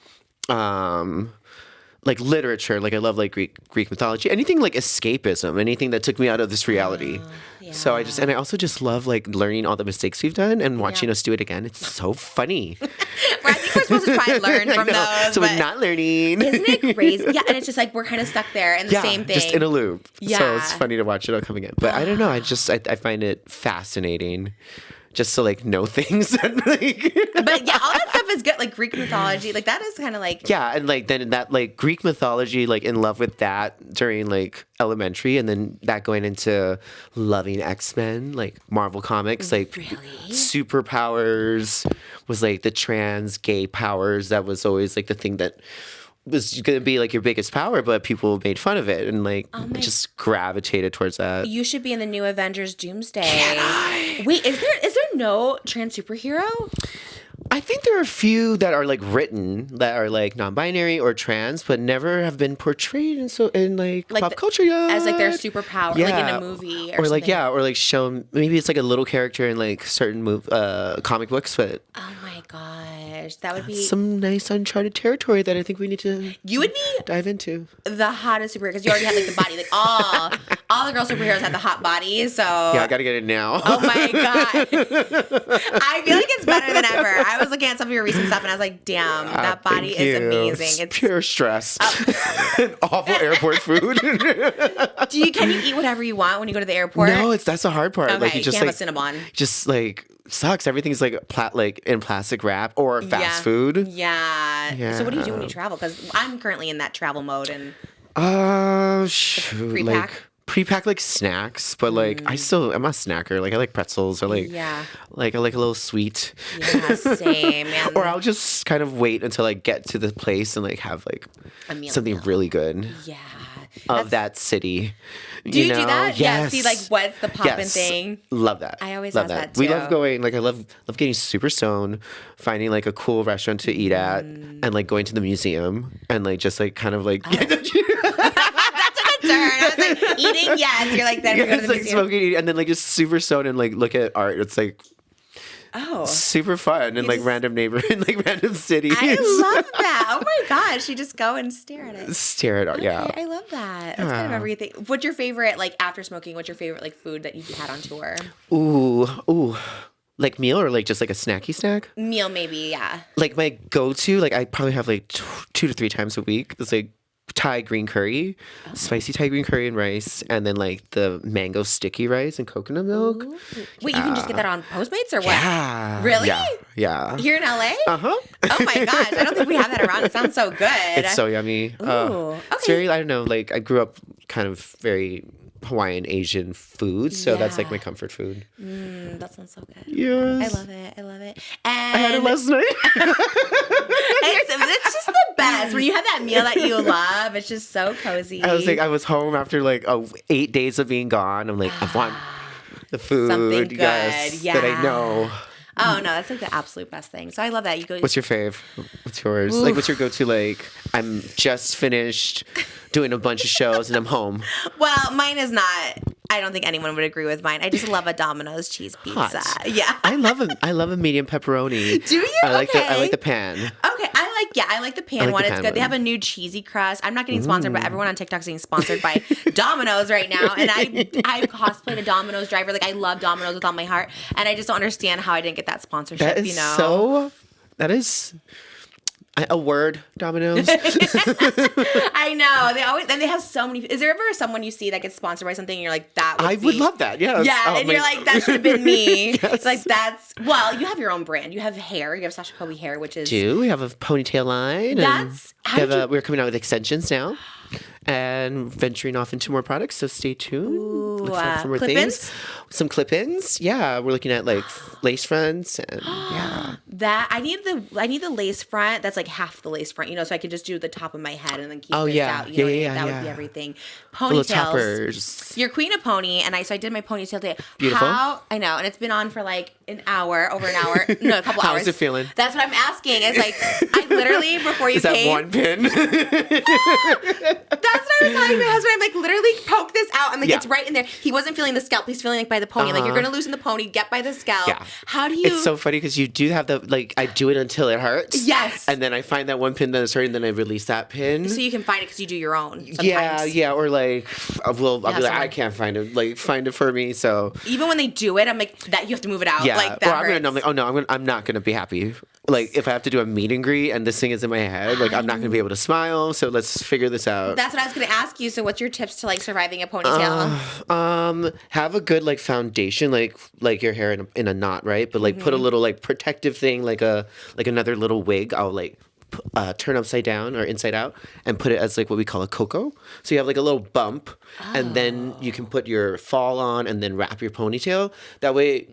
like literature. Like I love like Greek mythology, anything like escapism, anything that took me out of this reality. Yeah. So I also just love like learning all the mistakes we've done and watching us do it again. It's so funny. I think we're supposed to try and learn from those. So we're not learning. Isn't it crazy? Yeah, and it's just like we're kind of stuck there in the same thing. Just in a loop. Yeah. So it's funny to watch it all come again. But I don't know. I find it fascinating. Just to like know things and like. But yeah, all that stuff is good. Like Greek mythology, like that is kind of like. Yeah, and like then that like Greek mythology, like in love with that during like elementary, and then that going into loving X-Men, like Marvel comics, like superpowers was like the trans gay powers. That was always like the thing that was going to be like your biggest power, but people made fun of it and like just gravitated towards that. You should be in the new Avengers Doomsday. Wait, is there no trans superhero? I think there are a few that are like written that are like non-binary or trans, but never have been portrayed in like pop culture yet. As like their superpower, like in a movie or like something. or like shown. Maybe it's like a little character in like certain comic books, but Oh my gosh, that would be some nice uncharted territory that I think we need to. You would be dive into the hottest superhero because you already have like the body, like all the girl superheroes have the hot bodies. So I gotta get it now. Oh my god, I feel like it's better than ever. I was looking at some of your recent stuff and I was like, damn, that body is amazing. It's pure stress. Awful airport food. Can you eat whatever you want when you go to the airport? No, that's the hard part. Okay, Like you just can't like have a Cinnabon. just like sucks. Everything's like in plastic wrap or fast food. Yeah. So what do you do when you travel? Because I'm currently in that travel mode and shoot, pre-pack? like pre-pack like snacks, but like I'm a snacker. Like I like pretzels or like like I like a little sweet. Yeah, same, man. Or I'll just kind of wait until I get to the place and like have like something really good. Yeah. Of that city. Do you do that? Yes. Yeah. See, like, what's the poppin' thing? Love that. I always love ask that, We too. love going. Like, I love getting super stoned, finding like a cool restaurant to eat at, and like going to the museum and like just like kind of like. That's a good turn. I was like, eating, yes. You're like, then we go to the like museum. smoking, and then like just super stoned and like look at art. It's like. Oh, super fun in like random neighborhood, in like random cities. I love that. Oh my gosh, you just go and stare at it. Stare at art, yeah. I love that. That's kind of everything. What's your favorite, like after smoking? What's your favorite like food that you've had on tour? Ooh, like meal or like just like a snacky snack? Meal, maybe, yeah. Like my go-to, like I probably have like 2 to 3 times a week. It's like Thai green curry, spicy Thai green curry and rice, and then like the mango sticky rice and coconut milk. Ooh. Wait, you can just get that on Postmates or what? Yeah. Really? Yeah. Here in LA? Uh-huh. Oh my gosh, I don't think we have that around. It sounds so good. It's so yummy. Ooh, It's very, I don't know, like I grew up kind of very Hawaiian Asian food, so that's like my comfort food. That sounds so good. Yes. I love it. And I had it last night. it's just the best when you have that meal that you love. It's just so cozy. I was home after like 8 days of being gone. I'm like, I want the food, Something good, that I know. Oh no, that's like the absolute best thing. So I love that. You go. What's your fave? What's yours? Like, what's your go-to? Like, I'm just finished doing a bunch of shows and I'm home. Well, mine is not. I don't think anyone would agree with mine. I just love a Domino's cheese pizza. Hot. Yeah. I love a medium pepperoni. Do you? I like the pan. Okay, I like the pan one. the It's pan good. They one. have a new cheesy crust. I'm not getting sponsored, but everyone on TikTok is getting sponsored by Domino's right now. And I cosplayed a Domino's driver. Like I love Domino's with all my heart, and I just don't understand how I didn't get that sponsorship. That is that is a word, Domino's. I know they always and they have so many. Is there ever someone you see that gets sponsored by something and you're like that? I would love that. Yes. Yeah, and you're like that should have been me. Yes. Like you have your own brand. You have hair. You have Sasha Colby hair, which is We have a ponytail line. We're coming out with extensions now. And venturing off into more products, so stay tuned. Look for more clip-ins? Some clip-ins. Yeah, we're looking at like lace fronts and that I need the lace front that's like half the lace front, so I could just do the top of my head and then keep this out. That would be everything. Ponytails. Toppers. You're queen of pony, and I did my ponytail today. Beautiful. I know, and it's been on for like over an hour. No, a couple hours. How's it feeling? That's what I'm asking. It's like I literally before you Is that came. one pin? That's what I was telling my husband. I'm like, literally poke this out. I'm like, it's right in there. He wasn't feeling the scalp. He's feeling like by the pony. Like, you're going to loosen the pony, get by the scalp. Yeah. How do you? It's so funny because you do have I do it until it hurts. Yes. And then I find that one pin that is hurting, then I release that pin. So you can find it because you do your own. Sometimes. Yeah. Or like, I'll be like, someone. I can't find it. Like, find it for me. So even when they do it, I'm like, that you have to move it out. yeah. Like, that or I'm like, oh no, I'm not gonna be happy. Like, if I have to do a meet and greet and this thing is in my head, like, I'm not gonna be able to smile. So let's figure this out. That's what I was gonna ask you. So what's your tips to like surviving a ponytail? Have a good like foundation, like your hair in a knot, right? But like put a little like protective thing, like another little wig. I'll like turn upside down or inside out and put it as like what we call a cocoa. So you have like a little bump, and then you can put your fall on and then wrap your ponytail. That way,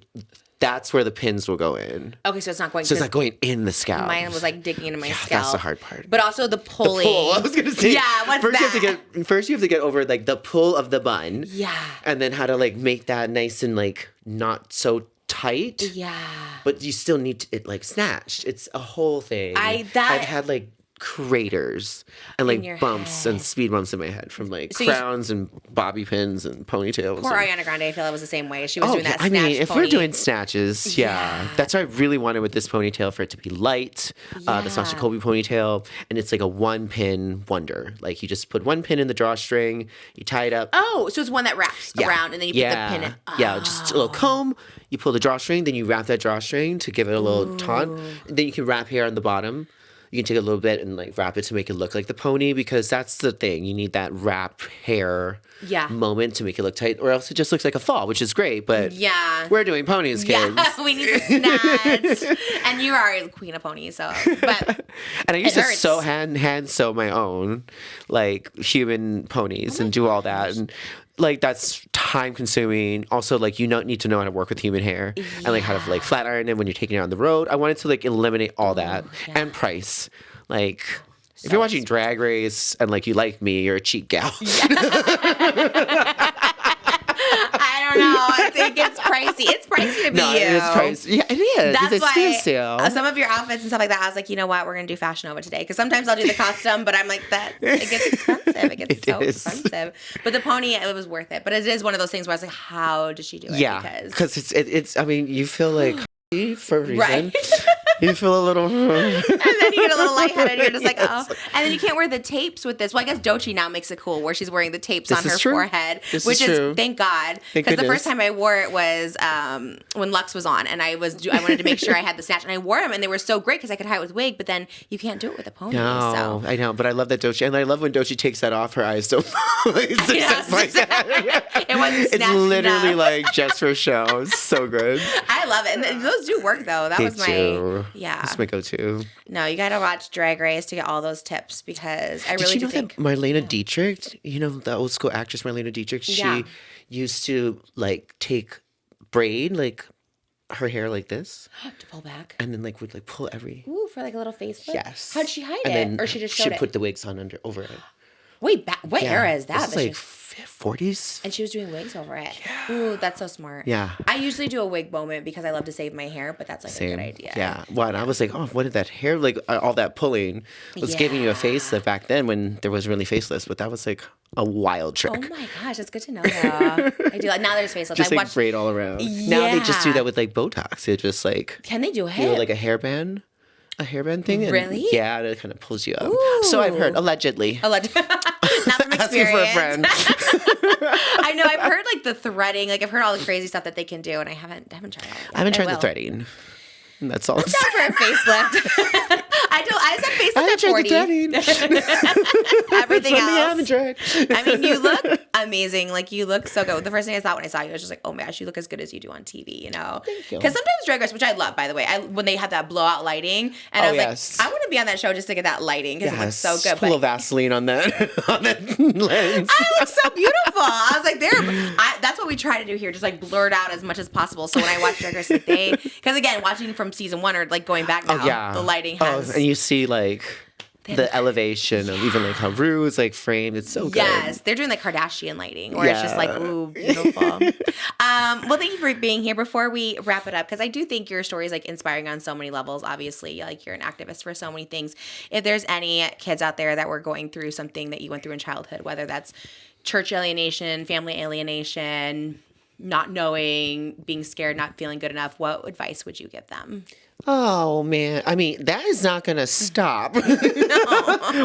that's where the pins will go in. Okay, so it's not going. So it's not going in the scalp. Mine was like digging into my scalp. That's the hard part. But also the pulling. Pull. I was gonna say. Yeah, what's first that? You have to get over like the pull of the bun. Yeah. And then how to like make that nice and like not so tight. Yeah. But you still need it like snatched. It's a whole thing. I've had like craters and like bumps and speed bumps in my head from like crowns and bobby pins and ponytails. Poor Ariana Grande, I feel it was the same way. She was doing that snatch if pony. we're doing snatches, that's what I really wanted with this ponytail, for it to be light, the Sasha Colby ponytail, and it's like a one pin wonder. Like you just put one pin in the drawstring, you tie it up. Oh, so it's one that wraps around and then you put the pin in. Oh. Yeah, just a little comb. You pull the drawstring, then you wrap that drawstring to give it a little taunt. And then you can wrap hair on the bottom. You can take a little bit and like wrap it to make it look like the pony, because that's the thing. You need that wrap hair moment to make it look tight, or else it just looks like a fall, which is great. But we're doing ponies, kids. Yeah, we need the snatch. And you are the queen of ponies, so. But and I used to sew hand sew my own like human ponies and do all that, and like that's time consuming. Also, like you need to know how to work with human hair and like how to like flat iron it when you're taking it on the road. I wanted to like eliminate all that and price. Like if you're watching Drag Race and like you like me, you're a cheap gal. I don't know. It gets pricey. It's pricey to be you. It is pricey. Yeah, it is. That's it's why sale. Some of your outfits and stuff like that, I was like, you know what? We're going to do Fashion Nova today. Because sometimes I'll do the custom, but I'm like, it gets expensive. It gets so expensive. But the pony, it was worth it. But it is one of those things where I was like, how does she do it? Yeah. Because it's, I mean, you feel like for a reason. Right. You feel a little... And then you get a little lightheaded. You're just like, oh. And then you can't wear the tapes with this. Well, I guess Doechii now makes it cool where she's wearing the tapes on her forehead. Which is thank God. Because the first time I wore it was when Lux was on. And I wanted to make sure I had the snatch. And I wore them. And they were so great because I could hide it with wig. But then you can't do it with a pony. No, I know. But I love that Doechii. And I love when Doechii takes that off. Her eyes don't... It wasn't snatched. It's literally like just for show. It's so good. I love it. And those do work, though. That was my... Yeah. That's my go-to. No, you got to watch Drag Race to get all those tips because I really do think... Did you know that Marlena Dietrich, the old school actress Marlena Dietrich, she used to like take braid, like her hair like this. To pull back. And then like would like pull every... Ooh, for like a little facelift? Yes. How'd she hide and it? Then or she just showed it? She put the wigs on over it. Wait, what era is that? This is like 40s. And she was doing wigs over it. Yeah. Ooh, that's so smart. Yeah. I usually do a wig moment because I love to save my hair, but that's like a good idea. Yeah. Well, and I was like, oh, what did that hair, like all that pulling was giving you a facelift back then when there was really facelifts, but that was like a wild trick. Oh my gosh, that's good to know though. I do like now there's facelifts. Just like braid all around. Yeah. Now they just do that with like Botox. It just like... Can they do it? Like a hairband. A hairband thing? Really? Yeah, it kind of pulls you up. Ooh. So I've heard, allegedly. Not from experience. Asking for a friend. I know, I've heard like the threading, like I've heard all the crazy stuff that they can do, and I haven't tried all of it. I haven't tried the threading. And that's all. It's not for a facelift. I said facelift at 40. Everything else. I mean, you look amazing. Like you look so good. The first thing I thought when I saw you, I was just like, oh my gosh, you look as good as you do on TV. Thank you. Because sometimes Drag Race, which I love, by the way, when they have that blowout lighting, and I was like, I want to be on that show just to get that lighting because it looks so good. Pull a Vaseline on that lens. I look so beautiful. I was like, that's what we try to do here, just like blur it out as much as possible. So when I watch Drag Race, because again, watching from season 1 or like going back now, the lighting has. And you see like the elevation of even like how Ru is like framed. It's so good. Yes, they're doing like Kardashian lighting, where it's just like, ooh, beautiful. Well, thank you for being here. Before we wrap it up, because I do think your story is like inspiring on so many levels. Obviously, like you're an activist for so many things. If there's any kids out there that were going through something that you went through in childhood, whether that's church alienation, family alienation, not knowing, being scared, not feeling good enough, what advice would you give them? Oh, man. I mean, that is not going to stop.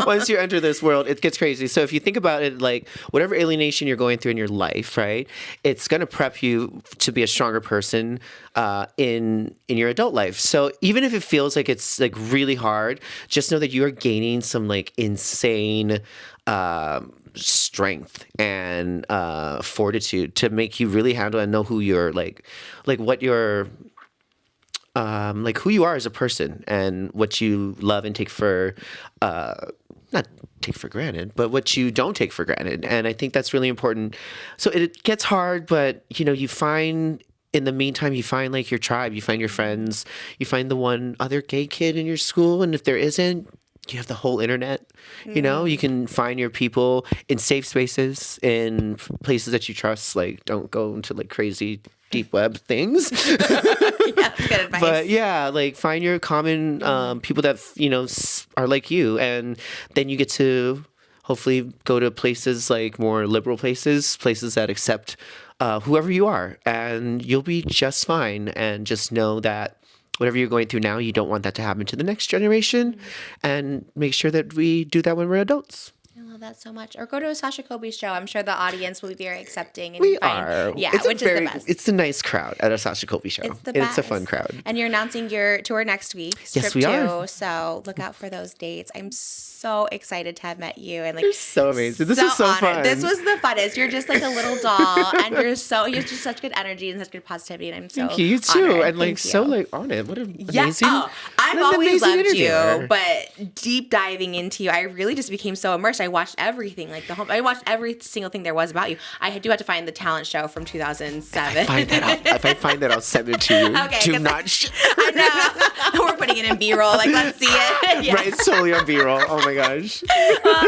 Once you enter this world, it gets crazy. So if you think about it, like whatever alienation you're going through in your life, right, it's going to prep you to be a stronger person in your adult life. So even if it feels like it's like really hard, just know that you are gaining some like insane strength and fortitude to make you really handle and know who you're like what you're like who you are as a person and what you love and take for not take for granted, but what you don't take for granted. And I think that's really important. So it gets hard, but you find in the meantime, you find like your tribe, you find your friends, you find the one other gay kid in your school. And if there isn't, you have the whole internet. You know, you can find your people in safe spaces, in places that you trust. Like, don't go into like crazy deep web things. Yeah, that's good advice. But yeah, like find your common people that, you know, are like you. And then you get to hopefully go to places like more liberal places that accept whoever you are. And you'll be just fine. And just know that whatever you're going through now, you don't want that to happen to the next generation. And make sure that we do that when we're adults. I love that so much. Or go to a Sasha Colby show. I'm sure the audience will be very accepting. And We fine. are. Yeah, It's which is the best. It's a nice crowd at a Sasha Colby show. It's the And best. it's a fun crowd. And you're announcing your tour next week. Yes, Strip we 2, are. So look out for those dates. I'm so excited to have met you. And like, You're so amazing. This so is so honored. fun. This was the funnest. You're just like a little doll, and you're just such good energy and such good positivity. And I'm so Thank you. You too. honored. And like Thank so you. like on it. What an Yeah. amazing. Oh, I've what an always amazing loved interviewer. you, but deep diving into you, I really just became so immersed. I watched everything, like I watched every single thing there was about you. I do have to find the talent show from 2007. Find that out. If I find that, I'll send it to you. Okay, Do 'cause not. I know. We're putting it in B-roll. Like, let's see it. Yeah. Right, it's totally on B-roll. Oh my gosh.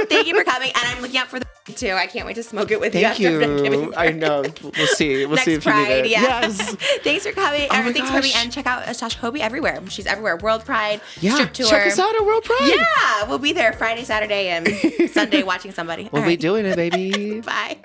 Thank you for coming, and I'm looking out for the too. I can't wait to smoke it with you. Thank after Thanksgiving. you. I know. We'll see. We'll Next see if you Pride, need it. yeah. Yes. Thanks for coming. my Thanks for coming, gosh. and check out Sasha Colby everywhere. She's everywhere. World Pride, Yeah. strip tour. Check us out at World Pride. Yeah, we'll be there Friday, Saturday, and Sunday watching somebody. We'll All be right. doing it, baby. Bye.